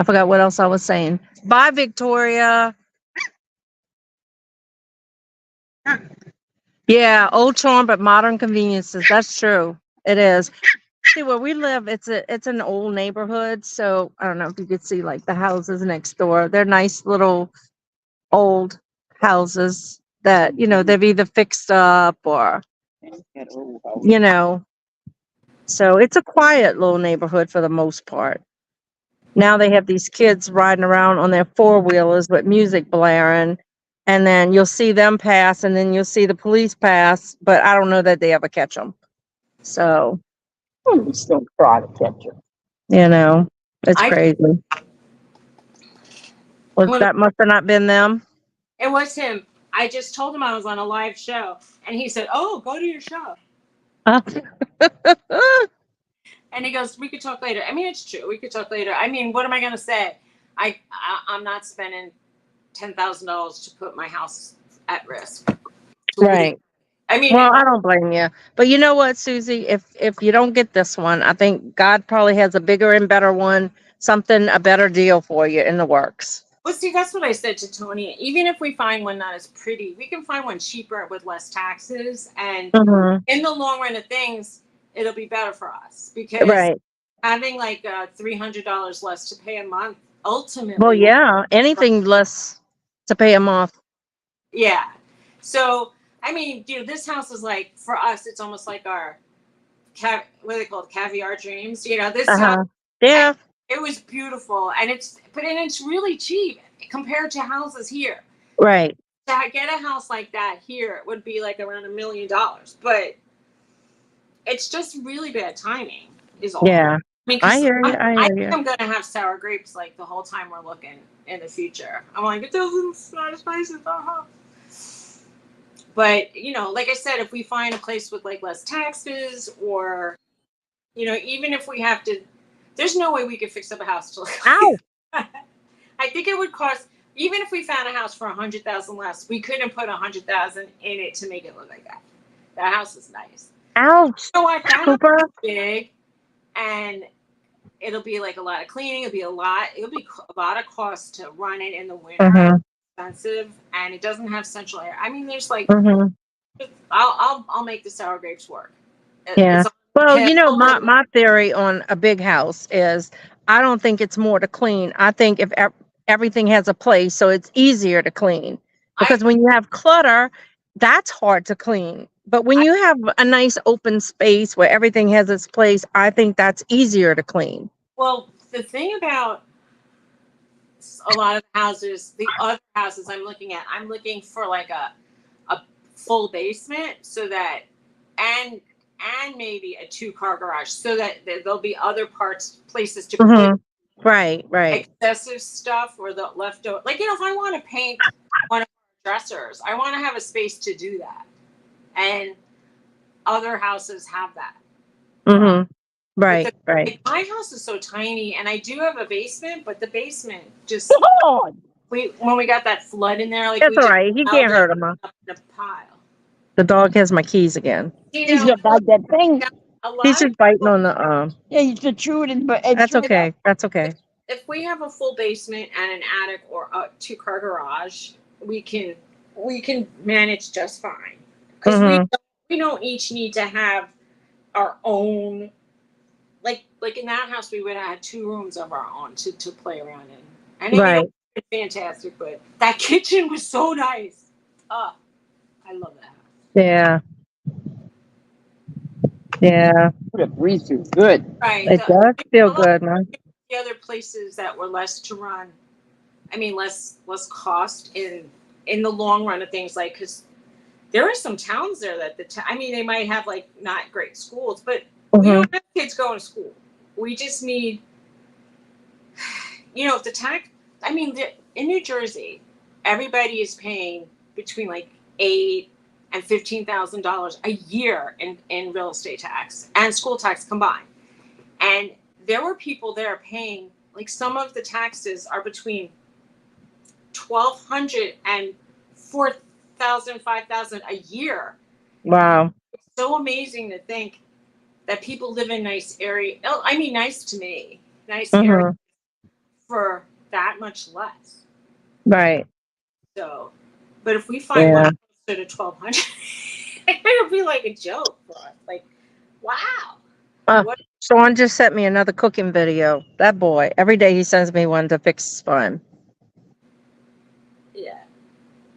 forgot what else I was saying. Bye, Victoria. Yeah, old charm but modern conveniences. That's true. It is. See where we live, it's an old neighborhood, so I don't know if you could see like the houses next door. They're nice little old houses that, they've either fixed up or, you know, so it's a quiet little neighborhood for the most part. Now they have these kids riding around on their four-wheelers with music blaring, and then you'll see them pass, and then you'll see the police pass, but I don't know that they ever catch them. So, I'm still trying to catch you. it's I crazy. That must have not been them. It was him. I just told him I was on a live show, and he said, "Oh, go to your show." And he goes, "We could talk later." I mean, it's true. We could talk later. I mean, what am I going to say? I'm not spending $10,000 to put my house at risk. Right. I mean, Well, I don't blame you. But you know what, Susie? If you don't get this one, I think God probably has a bigger and better one, a better deal for you in the works. well, see, that's what I said to Tony. Even if we find one not as pretty, we can find one cheaper with less taxes. And Mhm. in the long run of things, it'll be better for us because Right. having like $300 less to pay a month ultimately. Well, yeah, anything less to pay them off. Yeah. So, I mean, this house is like, for us, it's almost like our, what are they called? Caviar dreams. This house, Uh-huh. Yeah. it was beautiful. And it's really cheap compared to houses here. Right. To get a house like that here, it would be like around $1 million. But it's just really bad timing, is all. Yeah. I mean, I hear you. I think I'm going to have sour grapes like the whole time we're looking in the future. I'm like, it doesn't not as nice as our house. But, like I said, if we find a place with like less taxes or, even if we have to, there's no way we could fix up a house to look Ow. I think it would cost, even if we found a house for $100,000 less, we couldn't put $100,000 in it to make it look like that. That house is nice. Ouch. You know what? That Cooper. house is big, and it'll be like a lot of cleaning. It'll be a lot of cost to run it in the winter. Mhm. Expensive, and it doesn't have central air. I mean, there's like, Mhm. I'll make the sour grapes work. Yeah. It's Well, my theory on a big house is I don't think it's more to clean. I think if everything has a place, so it's easier to clean. Because when you have clutter, that's hard to clean. But when you have a nice open space where everything has its place, I think that's easier to clean. Well, the thing about a lot of houses, the other houses I'm looking for like a full basement, so that and maybe a 2-car garage, so that there'll be other places to put Right. excessive stuff or the leftover. Like, if I want to paint one of our dressers, I want to have a space to do that. And other houses have that. Mm-hmm. But Right, right. like, my house is so tiny, and I do have a basement, but the basement just when we got that flood in there, like That's we all just right. He held can't it hurt him. Huh? up in a pile. The dog has my keys again. You He's know, about that thing. a He's lot of just biting people, on the. Yeah, he's protruding, but it's That's right okay. up. That's okay. if we have a full basement and an attic or a 2-car garage, we can manage just fine because Mm-hmm. we don't each need to have our own. Like in that house, we would have had 2 rooms of our own to play around in. And then, Right. it's fantastic, but that kitchen was so nice. Oh, I love that house. Yeah. Yeah. The breeze is good. Right. It does feel A lot good, man. of the other places that were less to run, I mean, less cost in the long run of things, like, because there are some towns there that I mean, they might have like not great schools, but we Mm-hmm. don't have kids going to school. We just need, if the tax, I mean, in New Jersey, everybody is paying between like $8,000 and $15,000 a year in real estate tax and school tax combined. And there were people there paying, like, some of the taxes are between $1,200 and $4,000, $5,000 a year. Wow. It's so amazing to think that people live in nice area. Oh, I mean, nice to me, nice area Mm-hmm. for that much less. Right. So, but if we find Yeah. one closer to 1,200, it'll be like a joke for us. Like, wow. What? Sean just sent me another cooking video. That boy, every day he sends me one to fix fun. Yeah.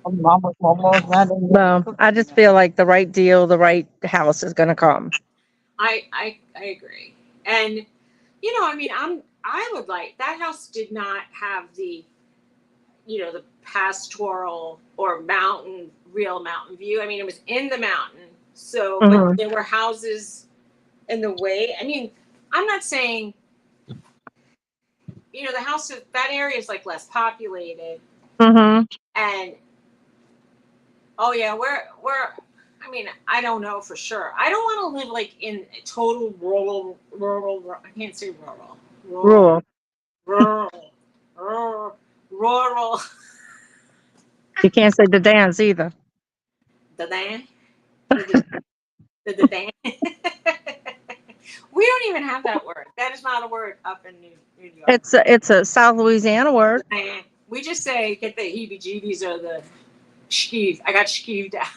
Almost not in Well, I just feel like the right deal, the right house is gonna come. I agree. And I mean, I would like that house did not have the the pastoral or real mountain view. I mean, it was in the mountain. So, but Mm-hmm. there were houses in the way. I mean, I'm not saying the house that area is like less populated, Mm-hmm. and oh yeah, we're I mean, I don't know for sure. I don't want to live like in total rural. I can't say rural. Rule. Rural. You can't say the dance either. The dan. The dan. We don't even have that word. That is not a word up in New York. It's a South Louisiana word. We just say get the heebie-jeebies or the skeeve. I got skeeved out.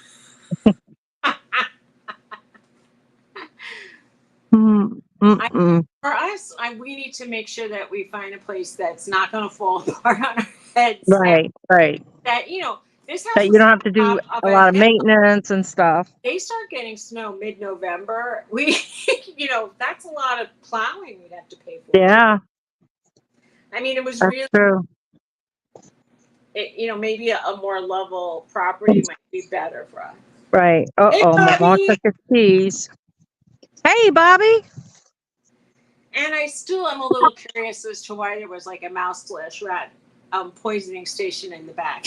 For us, we need to make sure that we find a place that's not going to fall apart on our heads. Right. Right. That this house That you is don't have to do up a lot of hill. maintenance and stuff. They start getting snow mid-November. We, that's a lot of plowing we'd have to pay for. Yeah. I mean, it was That's really, true. maybe a more level property might be better for us. Right. Hey, Mama Bobby! took his keys. Hey, Bobby. And I still am a little curious as to why there was like a mouse/rat poisoning station in the back.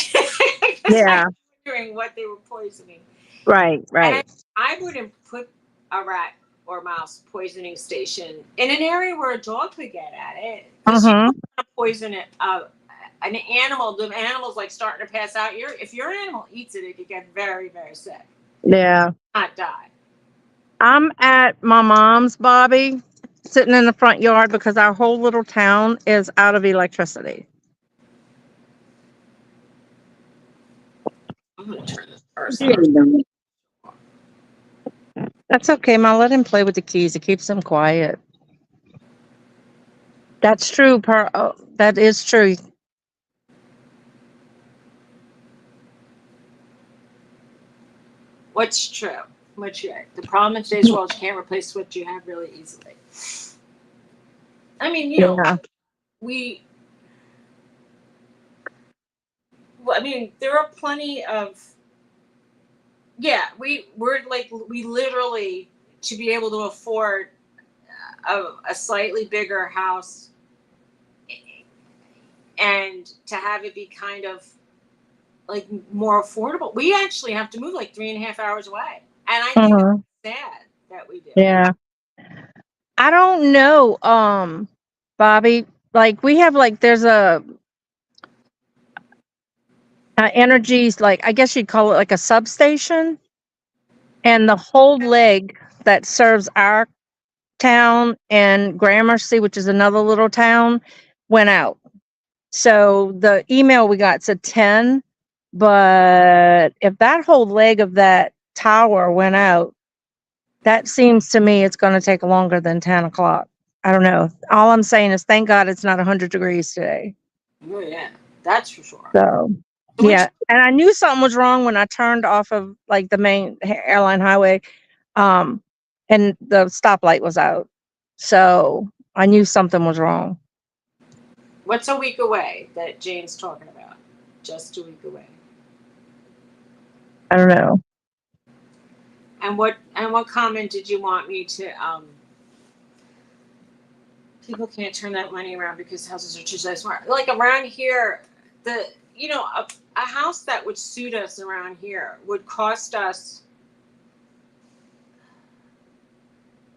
Yeah. I'm wondering what they were poisoning. Right. Right. And I wouldn't put a rat or mouse poisoning station in an area where a dog could get at it. Because you don't want to poison it. An animal, the animal's like starting to pass out. If your animal eats it, it could get very, very sick. Yeah. Not die. I'm at my mom's, Bobby, sitting in the front yard because our whole little town is out of electricity. I'm going to turn this person on. That's okay, Ma. Let him play with the keys. It keeps him quiet. That's true. That is true. What's true? The problem in today's world, you can't replace what you have really easily. I mean, there are plenty of, we literally, to be able to afford a slightly bigger house and to have it be kind of like more affordable, we actually have to move like 3.5 hours away. And I think sad that we do. Yeah. I don't know, Bobby. Like we have like there's a energies, like I guess you'd call it like a substation, and the whole leg that serves our town and Gramercy, which is another little town, went out. So the email we got said 10, but if that whole leg of that tower went out, that seems to me it's going to take longer than 10 o'clock. I don't know. All I'm saying is thank God it's not 100 degrees today. Oh yeah, that's for sure. So, So yeah. And I knew something was wrong when I turned off of like the main airline highway, and the stoplight was out. So I knew something was wrong. What's a week away that Jane's talking about? Just a week away. I don't know. And what comment did you want me to people can't turn that money around because houses are too smart. Like around here, a house that would suit us around here would cost us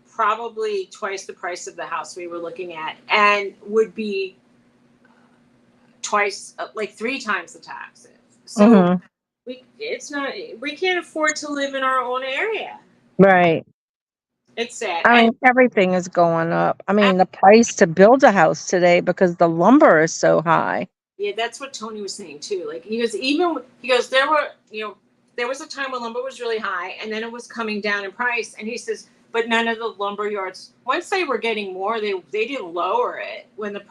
probably twice the price of the house we were looking at, and would be twice, like 3 times the taxes. So we can't afford to live in our own area. Right. It's sad. I mean, everything is going up. I mean, the price to build a house today because the lumber is so high. Yeah, that's what Tony was saying too. Like he goes, there was a time when lumber was really high and then it was coming down in price. And he says, but none of the lumber yards, once they were getting more, they didn't lower it when the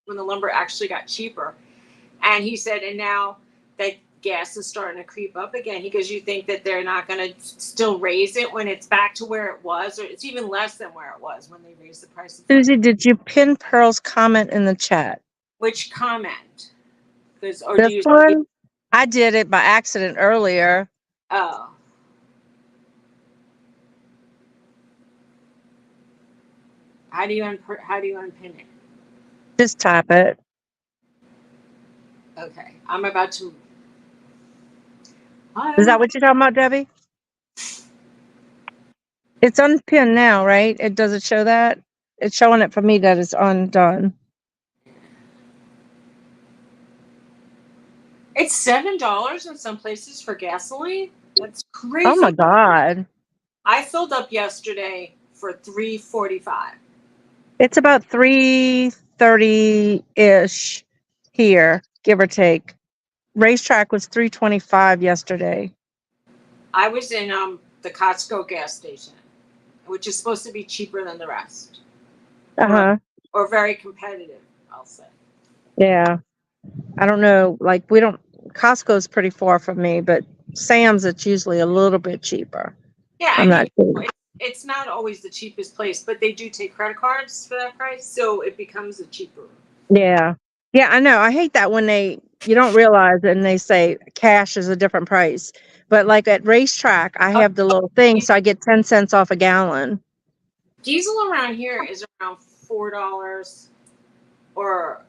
lumber actually got cheaper. And he said, and now that gas is starting to creep up again, he goes, you think that they're not going to still raise it when it's back to where it was, or it's even less than where it was when they raised the price of Suzy, did you pin Pearl's comment in the chat? Which comment? This one? I did it by accident earlier. Oh. How do you unpin it? Just type it. Okay. I'm about to. Is that what you're talking about, Debbie? It's unpinned now, right? Does it show that? It's showing it for me that it's undone. It's $7 in some places for gasoline. That's crazy. Oh my God. I filled up yesterday for $3.45. It's about $3.30-ish here, give or take. Racetrack was $3.25 yesterday. I was in the Costco gas station, which is supposed to be cheaper than the rest. Or very competitive, I'll say. Yeah. I don't know. Like Costco's pretty far from me, but Sam's, it's usually a little bit cheaper. Yeah, I'm not sure. It's not always the cheapest place, but they do take credit cards for that price, so it becomes a cheaper. Yeah. Yeah, I know. I hate that when you don't realize and they say cash is a different price. But like at Racetrack, I have the little thing, so I get 10 cents off a gallon. Diesel around here is around $4 or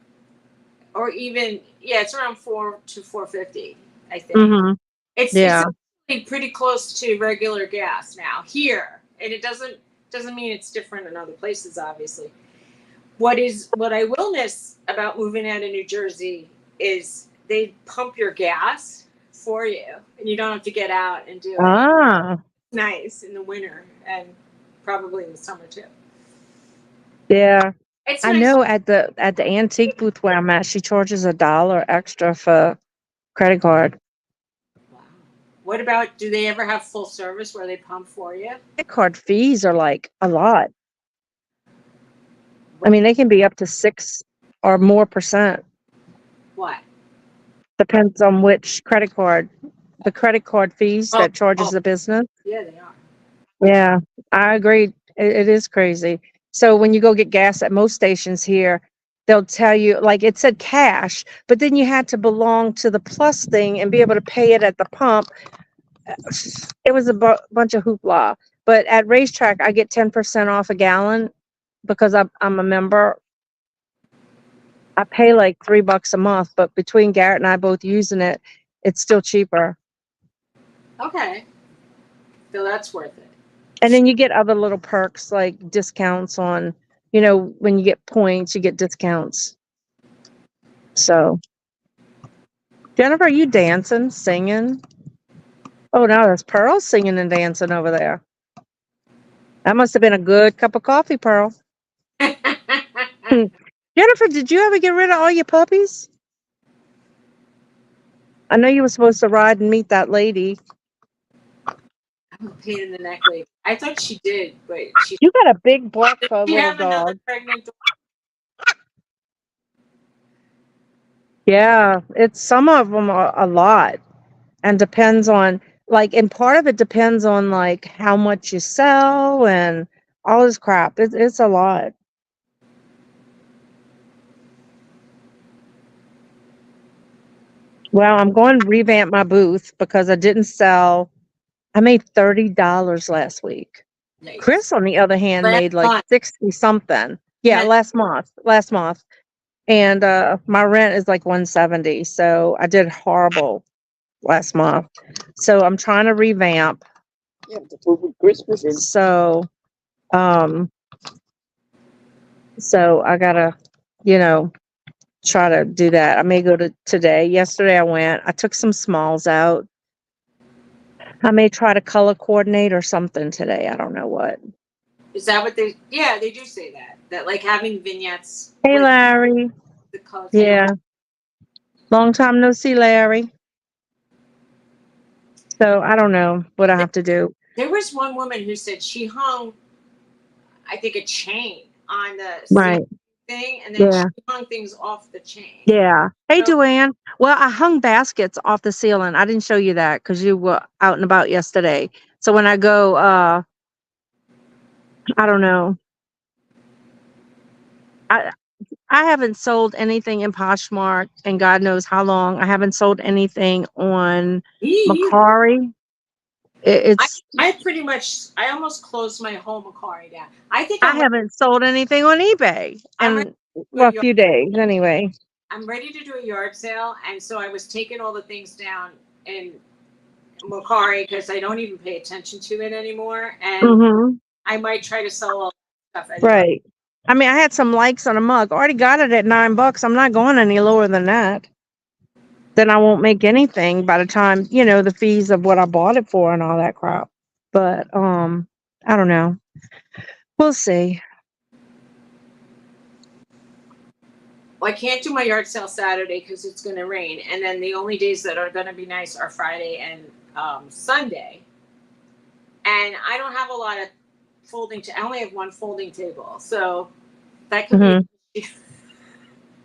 even, it's around $4 to $4.50, I think. Mm-hmm. It's pretty close to regular gas now here, and it doesn't mean it's different in other places, obviously. What I will miss about moving out of New Jersey is they pump your gas for you, and you don't have to get out and do it. Nice in the winter and probably in the summer too. Yeah. It's I nice. know at the antique booth where I'm at, she charges $1 extra for credit card. Wow. What about, do they ever have full service where they pump for you? Credit card fees are like a lot. I mean, they can be up to 6 or more %. What? Depends on which credit card. The credit card fees that charges the business. Yeah, they are. Yeah, I agree. It is crazy. So when you go get gas at most stations here, they'll tell you, like it said cash, but then you had to belong to the plus thing and be able to pay it at the pump. It was a bunch of hoopla. But at Racetrack, I get 10% off a gallon because I'm a member. I pay like $3 a month, but between Garrett and I both using it, it's still cheaper. Okay. So that's worth it. And then you get other little perks like discounts on, you know, when you get points, you get discounts. So, Jennifer, are you dancing, singing? Oh, no, that's Pearl singing and dancing over there. That must have been a good cup of coffee, Pearl. Jennifer, did you ever get rid of all your puppies? I know you were supposed to ride and meet that lady. I'm a pain in the neck lady. I thought she did, but she You got a big black does she little have another dog. pregnant dog? Yeah, it's some of them are a lot, and depends on like, and part of it depends on like how much you sell and all this crap. It's a lot. Well, I'm going to revamp my booth because I didn't sell. I made $30 last week. Nice. Chris, on the other hand, Last made like month. 60 something. Yeah, Yes. last month. And my rent is like 170. So I did horrible last month. So I'm trying to revamp. Yeah, the food with Christmas is Um so I gotta, you know, try to do that. I may go to today. Yesterday I went. I took some smalls out. I may try to color coordinate or something today. I don't know what. Is that what they? Yeah, they do say that. That like having vignettes Hey with Larry. the colors. Yeah. Long time no see, Larry. So I don't know what I have to do. There was one woman who said she hung, I think, a chain on the ceiling Right. thing, and then she Yeah. hung things off the chain. Yeah. Hey, So, Joanne. Well, I hung baskets off the ceiling. I didn't show you that because you were out and about yesterday. So when I go, I don't know. I I haven't sold anything in Poshmark, and God knows how long. I haven't sold anything on me Macari. I, It's I pretty much, I almost closed my whole Macari down. I think I haven't sold anything on eBay I'm ready in to do well, a few days anyway. I'm ready to do a yard sale, and so I was taking all the things down in Macari because I don't even pay attention to it anymore, and Hmm. I might try to sell all that stuff anyway. Right. I mean, I had some likes on a mug. Already got it at $9. I'm not going any lower than that. Then I won't make anything by the time, you know, the fees of what I bought it for and all that crap. But I don't know. We'll see. Well, I can't do my yard sale Saturday because it's going to rain, and then the only days that are going to be nice are Friday and Sunday. And I don't have a lot of I only have one folding table, so that could Hmm. be.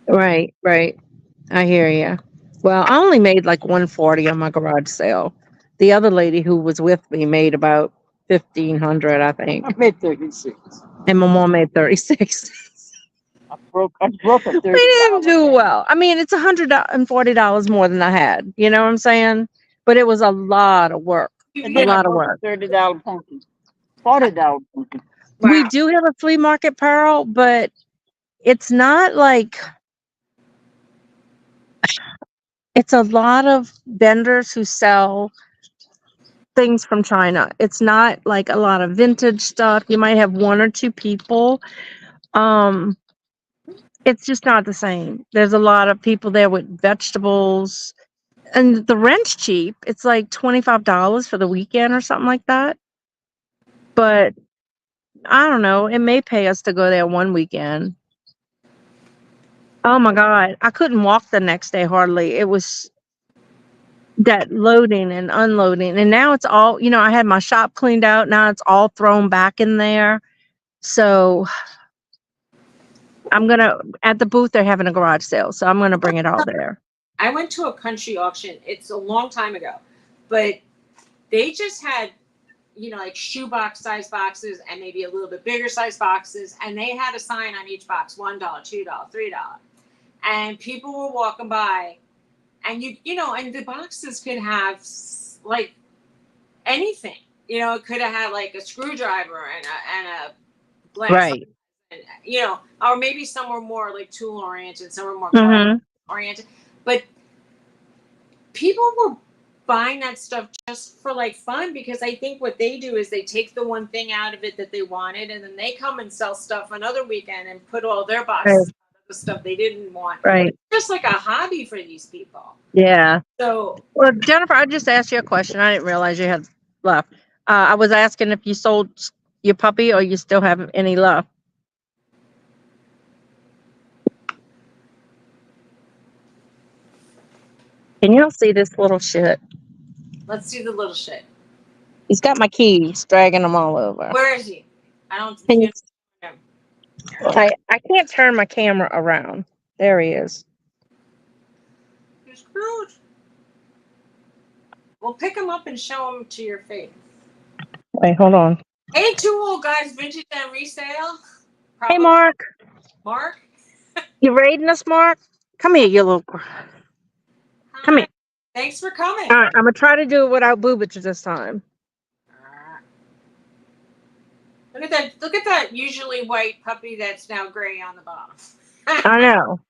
Right, right. I hear you. Well, I only made like 140 on my garage sale. The other lady who was with me made about 1,500, I think, I made 36. and my mom made 36. I broke a We $30. didn't do well. I mean, it's $140 more than I had. You know what I'm saying? But it was a lot of work. And A then I lot of broke work. a $30 pumpkin. $40 pumpkin. We Wow. do have a flea market, Pearl, but it's not like it's a lot of vendors who sell things from China. It's not like a lot of vintage stuff. You might have one or two people. Um, it's just not the same. There's a lot of people there with vegetables, and the rent's cheap. It's like $25 for the weekend or something like that. But I don't know. It may pay us to go there one weekend. Oh my God. I couldn't walk the next day hardly. It was that loading and unloading. And now it's all, you know, I had my shop cleaned out. Now it's all thrown back in there. So I'm going to, at the booth, they're having a garage sale. So I'm going to bring it all there. I went to a country auction. It's a long time ago, but they just had, like shoebox size boxes and maybe a little bit bigger size boxes, and they had a sign on each box: $1, $2, $3, and people were walking by, and and the boxes could have like anything. It could have had like a screwdriver and a glass, Right. or maybe some were more like tool oriented, some were more car Mm-hmm. oriented, but people were buying that stuff just for like fun, because I think what they do is they take the one thing out of it that they wanted, and then they come and sell stuff another weekend and put all their boxes of the stuff they didn't want. Right. Just like a hobby for these people. Yeah. So, Well, Jennifer, I just asked you a question. I didn't realize you had left. I was asking if you sold your puppy or you still have any left. Can y'all see this little shit? let's see the little shit. He's got my keys, dragging them all over. Where is he? I don't Can see you, him. I can't turn my camera around. There he is. He's Scrooge. We'll pick him up and show him to your face. Wait, hold on. Hey, two old guys, vintage and resale. Hey, Mark. Mark? You raiding us, Mark? Come here, you little. Come here. Thanks for coming. All right, I'm gonna try to do it without boobage this time. Look at that usually white puppy that's now gray on the bottom. I know.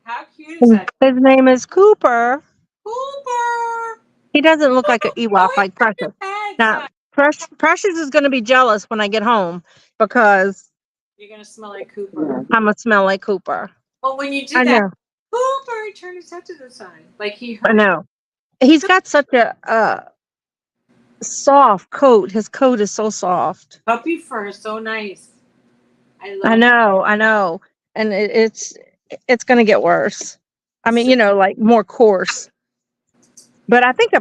How cute is that? His name is Cooper. Cooper! He doesn't look like an Ewok like Precious. Now, Now, Precious is going to be jealous when I get home because you're going to smell like Cooper. I'm going to smell like Cooper. Well, when you do I that, know. Cooper, he turned his head to the side. Like he heard. I know. He's got such a soft coat. His coat is so soft. Puppy fur is so nice. I know. And it's going to get worse. I mean, like more coarse. But I think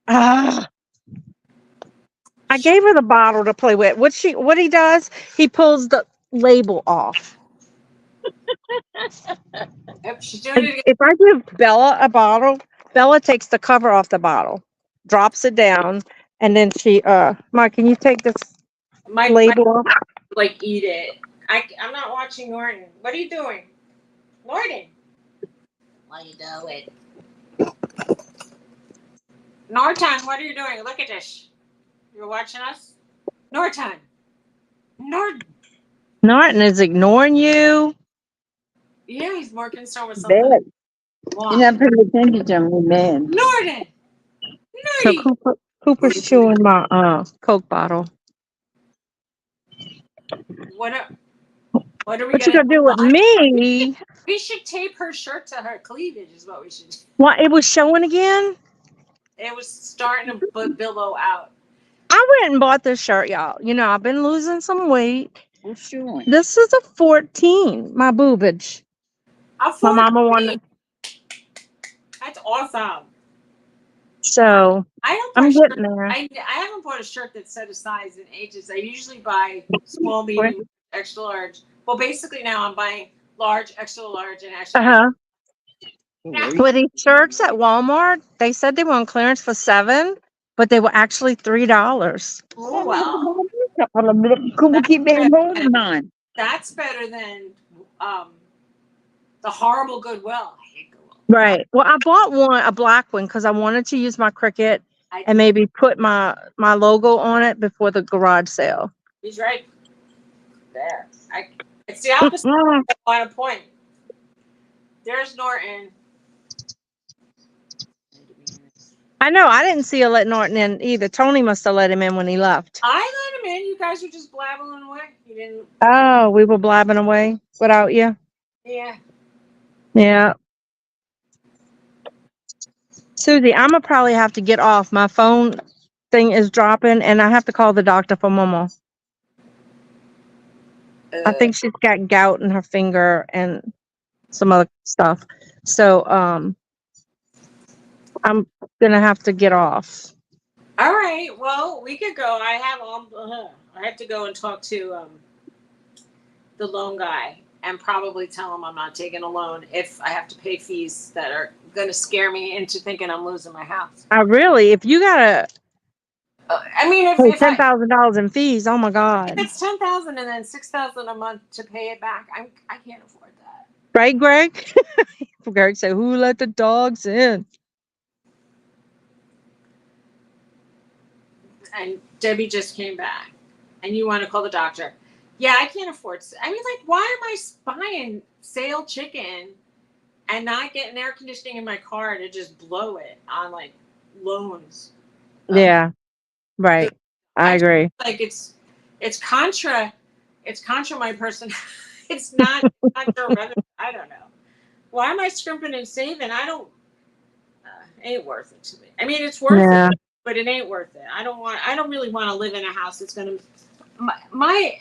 I gave her the bottle to play with. What he does, he pulls the label off. Yep, she's doing it again. If I give Bella a bottle, Bella takes the cover off the bottle, drops it down, and then she Mark, can you take this label off? Like eat it. I'm not watching Norton. What are you doing? Norton. What are you doing? Norton, what are you doing? Look at this. You're watching us? Norton. Norton is ignoring you. Yeah, he's more concerned with something. You're not paying attention to me, man. Norton. So Cooper's chewing my Coke bottle. What are we What you gonna do with me? We should tape her shirt to her cleavage is what we should do. What, it was showing again? It was starting to billow out. I went and bought this shirt, y'all. I've been losing some weight. What's showing? This is a 14, my boobage. My mama wanted. That's awesome. So I'm getting there. I haven't bought a shirt that set a size in ages. I usually buy small, medium, extra large. Well, basically now I'm buying large, extra large, and extra. With these shirts at Walmart, they said they were on clearance for $7, but they were actually $3. Oh wow! That's better than the horrible Goodwill. I hate Goodwill. Right. Well, I bought a black one because I wanted to use my Cricut and maybe put my logo on it before the garage sale. He's right there. It's the opposite on a point. There's Norton. I know. I didn't see her let Norton in either. Tony must have let him in when he left. I let him in. You guys were just blabbing away. You didn't. Oh, we were blabbing away without you? Yeah. Yeah. Suzy, I'm going to probably have to get off. My phone thing is dropping, and I have to call the doctor for Momo. I think she's got gout in her finger and some other stuff. So I'm going to have to get off. All right. Well, we could go. I have to go and talk to the loan guy and probably tell him I'm not taking a loan if I have to pay fees that are going to scare me into thinking I'm losing my house. If you got to if $10,000 in fees, oh my God. If it's $10,000 and then $6,000 a month to pay it back, I can't afford that. Right, Greg? Greg said, "Who let the dogs in?" And Debbie just came back, and you want to call the doctor? Yeah, I can't afford. Why am I buying sale chicken and not get an air conditioning in my car and to just blow it on like loans. Yeah. Right. I I just agree. like it's contra my person. It's not contra revenue. I don't know. Why am I scrimping and saving? I don't. Ain't worth it to me. I mean, it's worth Yeah. it, but it ain't worth it. I don't really want to live in a house that's gonna. My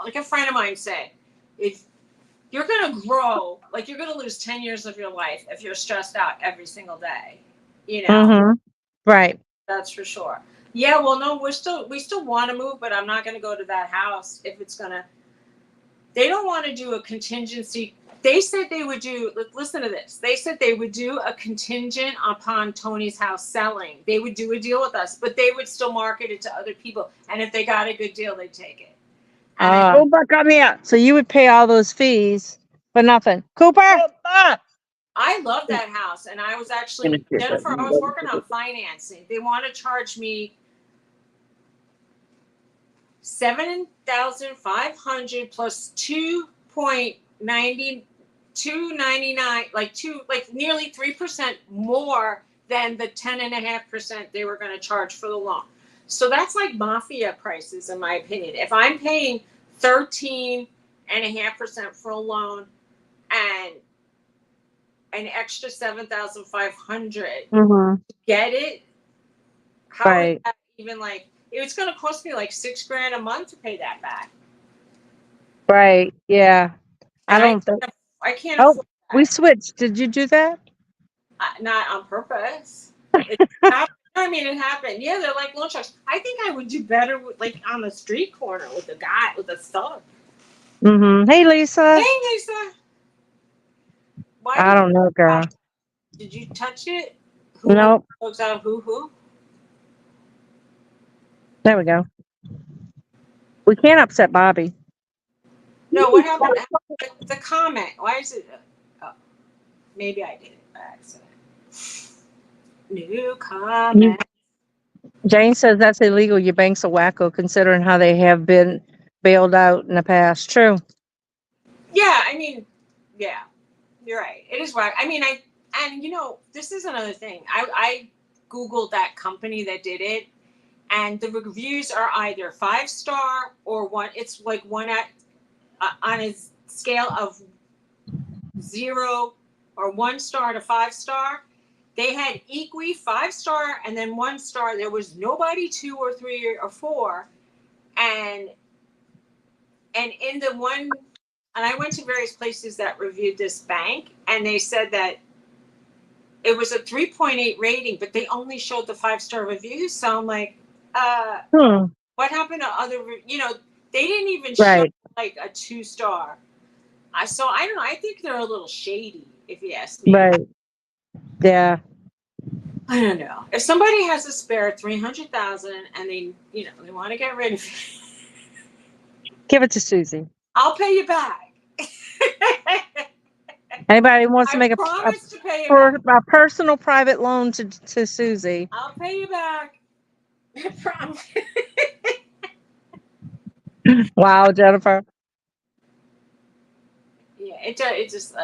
like a friend of mine said, if you're gonna grow, like you're gonna lose 10 years of your life if you're stressed out every single day. You know. Mm-hmm. Right. That's for sure. Yeah, well, no, we still want to move, but I'm not going to go to that house if it's gonna. They don't want to do a contingency. They said they would do. Listen to this. They said they would do a contingent upon Tony's house selling. They would do a deal with us, but they would still market it to other people. And if they got a good deal, they'd take it. And Cooper, come here. So you would pay all those fees for nothing. Cooper. I love that house, and I was actually Jennifer. I was working on financing. They want to charge me $7,500 plus 2.99, like nearly 3% more than the 10.5% they were going to charge for the loan. So that's like mafia prices, in my opinion. If I'm paying 13.5% for a loan and an extra 7,500 Mm-hmm. get it, how is Right. that even like? It's going to cost me like $6,000 a month to pay that back. Right. Yeah. And I don't think. I can't Oh, afford we that. switched. Did you do that? Not on purpose. It happened. I mean, it happened. Yeah, they're like loan sharks. I think I would do better with, like, on the street corner with a guy with a thug. Mm-hmm. Hey, Lisa. Hey, Lisa. Why I did don't know, girl. did you touch it? Who let Nope. the dogs out? Who? There we go. We can't upset Bobby. No, what happened? The comment. Why is it? Oh, maybe I did it by accident. New comment. Jane says that's illegal. Your bank's a wacko, considering how they have been bailed out in the past. True. Yeah, I mean, yeah, you're right. It is right. I mean, this is another thing. I Googled that company that did it, and the reviews are either 5-star or one. It's like one at on a scale of 0 or 1 star to 5-star. They had equi 5-star and then 1 star. There was nobody 2 or 3 or 4, and in the one. And I went to various places that reviewed this bank, and they said that it was a 3.8 rating, but they only showed the 5-star reviews. So I'm like, what happened to other? They didn't even show Right. like a 2-star. So I don't know. I think they're a little shady, if you ask me. Right. Yeah. I don't know. If somebody has a spare 300,000 and they want to get rid of it, Give it to Suzy. I'll pay you back. Anybody wants to I make promise to pay you back. a personal private loan to Suzy? I'll pay you back. I promise. Wow, Jennifer. Yeah, it just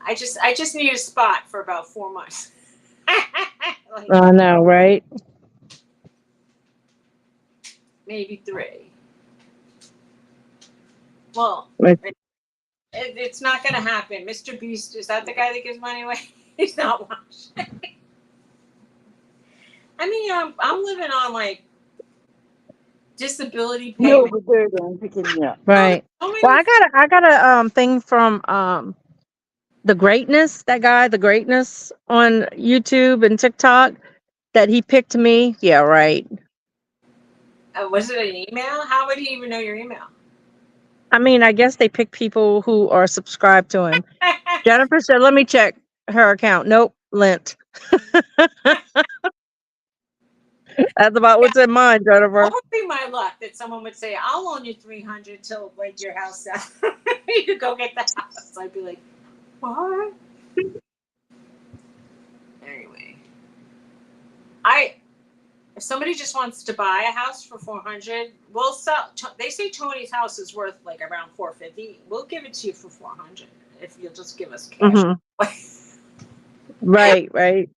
I just need a spot for about 4 months. I know, right? Maybe 3. Well, it's not going to happen. Mr. Beast, is that the guy that gives money away? He's not watching. I mean, I'm living on like disability payment. No, but they're done picking me up. Right. So many Well, I got a thing from the greatness, that guy, the greatness on YouTube and TikTok that he picked me. Yeah, right. was it an email? How would he even know your email? I mean, I guess they pick people who are subscribed to him. Jennifer said, let me check her account. Nope, lint. That's about what's in mine, Jennifer. What would be my luck that someone would say, "I'll loan you 300 till like your house sells. You could go get the house." I'd be like, "What?" Anyway, if somebody just wants to buy a house for 400, we'll sell. They say Tony's house is worth like around 450. We'll give it to you for 400. if you'll just give us cash. Right.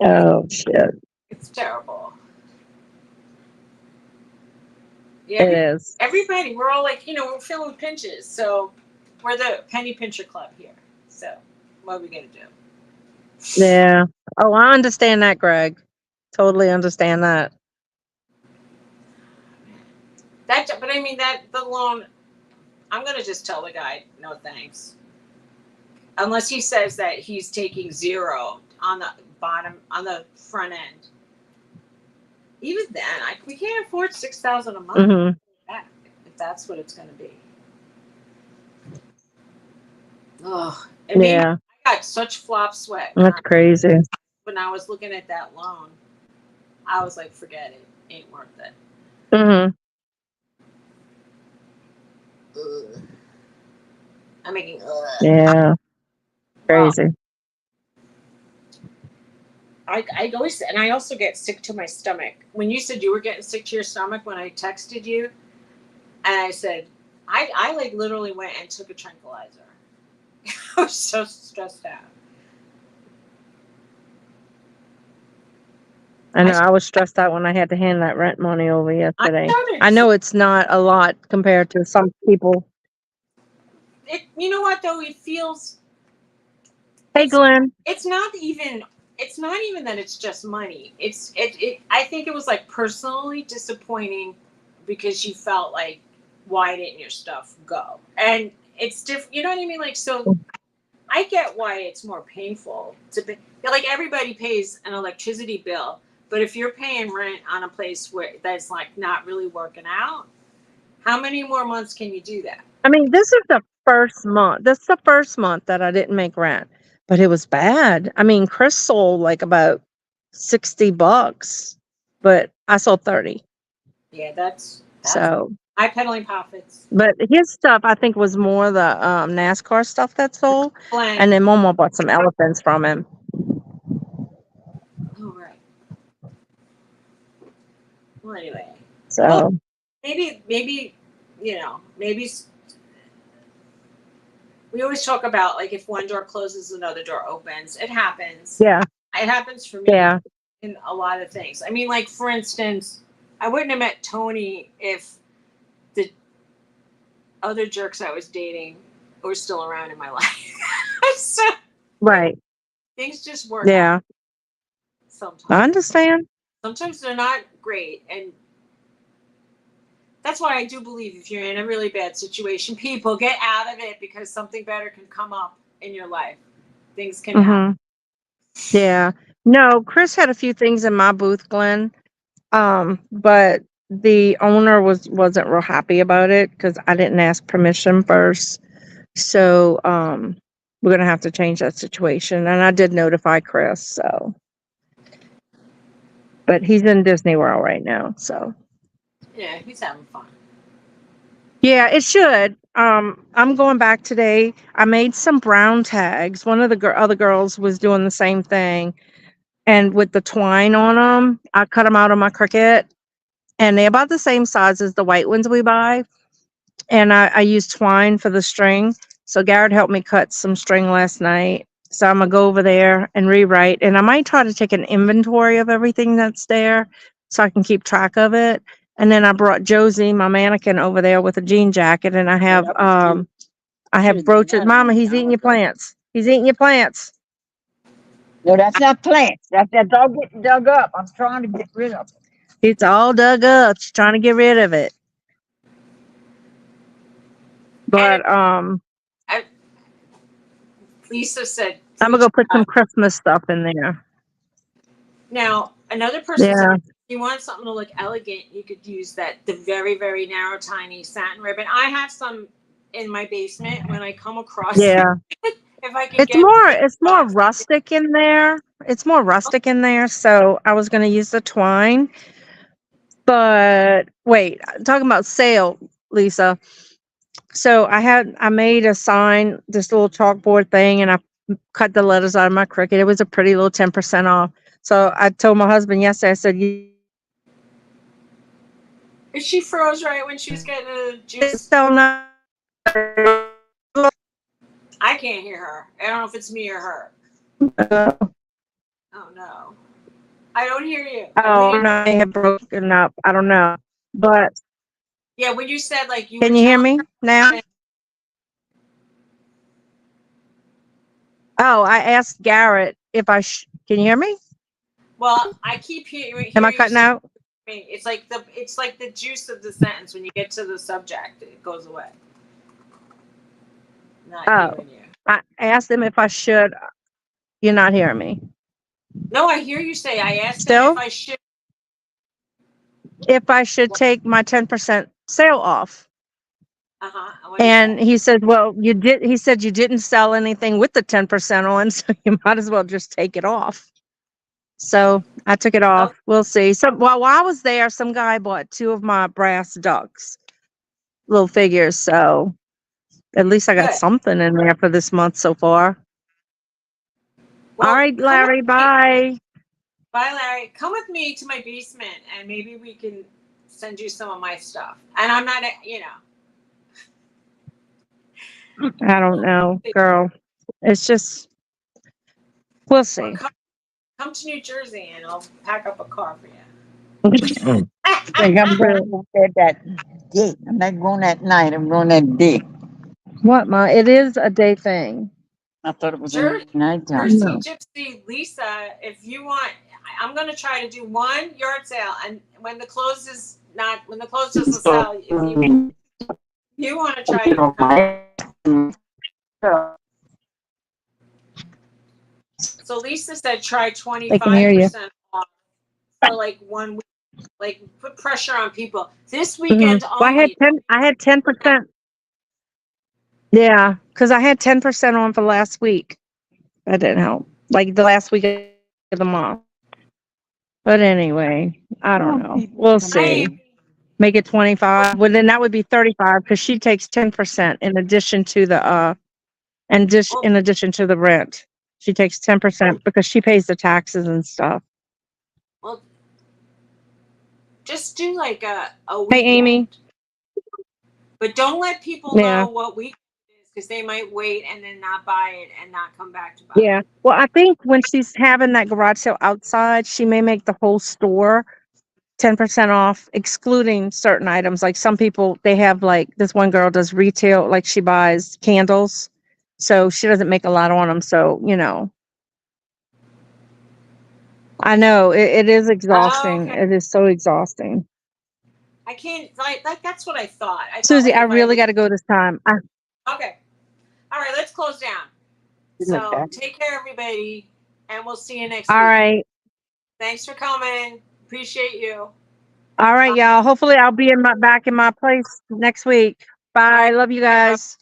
Oh shit! It's terrible. Yeah, It is. everybody, we're all like, we're feeling pinches. So we're the penny pincher club here. So what are we gonna do? Yeah. Oh, I understand that, Greg. Totally understand that. But I mean that the loan. I'm gonna just tell the guy no thanks, unless he says that he's taking 0 on the bottom on the front end. Even then, we can't afford $6,000 a month Mm-hmm. back if that's what it's gonna be. Oh, Yeah, I got such flop sweat that's crazy. when I was looking at that loan. I was like, forget it, ain't worth it. Mm-hmm. Ugh. I'm making Yeah, crazy. Well, I always, and I also get sick to my stomach. When you said you were getting sick to your stomach when I texted you, and I said, I like literally went and took a tranquilizer. I was so stressed out. I know. I was stressed out when I had to hand that rent money over yesterday. started- I know it's not a lot compared to some people. You know what though? It feels. Hey, Glenn. It's not even. It's not even that it's just money. I think it was like personally disappointing because you felt like, why didn't your stuff go? And it's different. You know what I mean? Like, so I get why it's more painful to be like everybody pays an electricity bill, but if you're paying rent on a place where that's like not really working out, how many more months can you do that? I mean, this is the first month. This is the first month that I didn't make rent, but it was bad. I mean, Chris sold like about $60, but I sold 30. Yeah, that's So, eye peddling profits. but his stuff I think was more the NASCAR stuff that sold, Blank. and then Momo bought some elephants from him. Oh right. Well, anyway, So maybe maybe we always talk about like if one door closes, another door opens. It happens. yeah, It happens for me. yeah, In a lot of things. I mean, like for instance, I wouldn't have met Tony if the other jerks I was dating were still around in my life. So right, things just work yeah. out sometimes. I understand. Sometimes they're not great, and that's why I do believe if you're in a really bad situation, people get out of it because something better can come up in your life. Things can happen. Yeah. No, Chris had a few things in my booth, Glenn. But the owner wasn't real happy about it because I didn't ask permission first. So we're gonna have to change that situation. And I did notify Chris, so but he's in Disney World right now, so Yeah, he's having fun. yeah, it should. I'm going back today. I made some brown tags. One of the other girls was doing the same thing. And with the twine on them, I cut them out of my Cricut, and they're about the same size as the white ones we buy. And I use twine for the string. So Garrett helped me cut some string last night. So I'm gonna go over there and rewrite, and I might try to take an inventory of everything that's there, so I can keep track of it. And then I brought Josie, my mannequin, over there with a jean jacket, and I have brooches. Mama, he's eating your plants. He's eating your plants. No, that's not plants. That's all getting dug up. I'm trying to get rid of it. It's all dug up. She's trying to get rid of it. But Lisa said, I'm gonna go put some Christmas stuff in there. Now, another person Yeah. said, if you want something to look elegant, you could use the very, very narrow, tiny satin ribbon. I have some in my basement when I come across Yeah. it. If I could It's get more rustic in there. It's more rustic in there. So I was gonna use the twine. But wait, talking about sale, Lisa. So I made a sign, this little chalkboard thing, and I cut the letters out of my Cricut. It was a pretty little 10% off. So I told my husband yesterday, I said, She froze right when she was getting a juice. it's so nice. can't hear her. I don't know if it's me or her. Uh, Oh no, I don't hear you. oh, I may have broken up. I don't know. But Yeah, when you said like you can were you hear telling me now? her, Oh, I asked Garrett if can you hear me? well, I keep hearing Am I you cutting say out? it's like the juice of the sentence when you get to the subject, it goes away. Not Oh, hearing you. I asked them if I should. You're not hearing me. No, I hear you say. I asked them if Still? I should. If I should take my 10% sale off. Uh huh. What do you And say? he said, well, you did. He said you didn't sell anything with the 10% on, so you might as well just take it off. So I took it Oh, off. We'll see. So while I was there, some guy bought 2 of my brass ducks, little figures. So at least I got good. something in there for this month so far. All Well, right, come with Larry. me. Bye. Bye, Larry. Come with me to my basement, and maybe we can send you some of my stuff. And I'm not, I don't know, girl. It's just we'll or see. come to New Jersey, and I'll pack up a car for you. Like I'm going there that day. I'm not going that night. I'm going that day. What, Ma? It is a day thing. I thought it was a Jer- nighttime. Jersey No. Gypsy Lisa, if you want, I'm going to try to do one yard sale, and when the clothes doesn't sell, if you want to try, you can come in. So Lisa said try They can hear you. 25% off for like 1 week. Like put pressure on people. This Well, weekend I had only. 10. I had 10%. Yeah, because I had 10% on for last week. That didn't help. Like the last week of the month. But anyway, I don't know. We'll I see. Make it 25. Well, then that would be 35 because she takes 10% in addition to the well, in addition to the rent. She takes 10% because she pays the taxes and stuff. well, just do like a Hey, Amy. weekend, but don't let people Yeah. know what weekend it is because they might wait and then not buy it and not come back to buy Yeah. it. Well, I think when she's having that garage sale outside, she may make the whole store 10% off, excluding certain items. Like some people, they have like this one girl does retail, like she buys candles. So she doesn't make a lot on them. So, I know it is Oh, exhausting. okay. It is so exhausting. I can't like that's what I thought. I thought Susie, like I if I really got to go this time. okay. All right, let's close down. So take care, everybody, and we'll see you next All week. right. Thanks for coming. Appreciate you. All right, y'all. Hopefully I'll be back in my place next week. All Bye. right. Love you Bye. guys.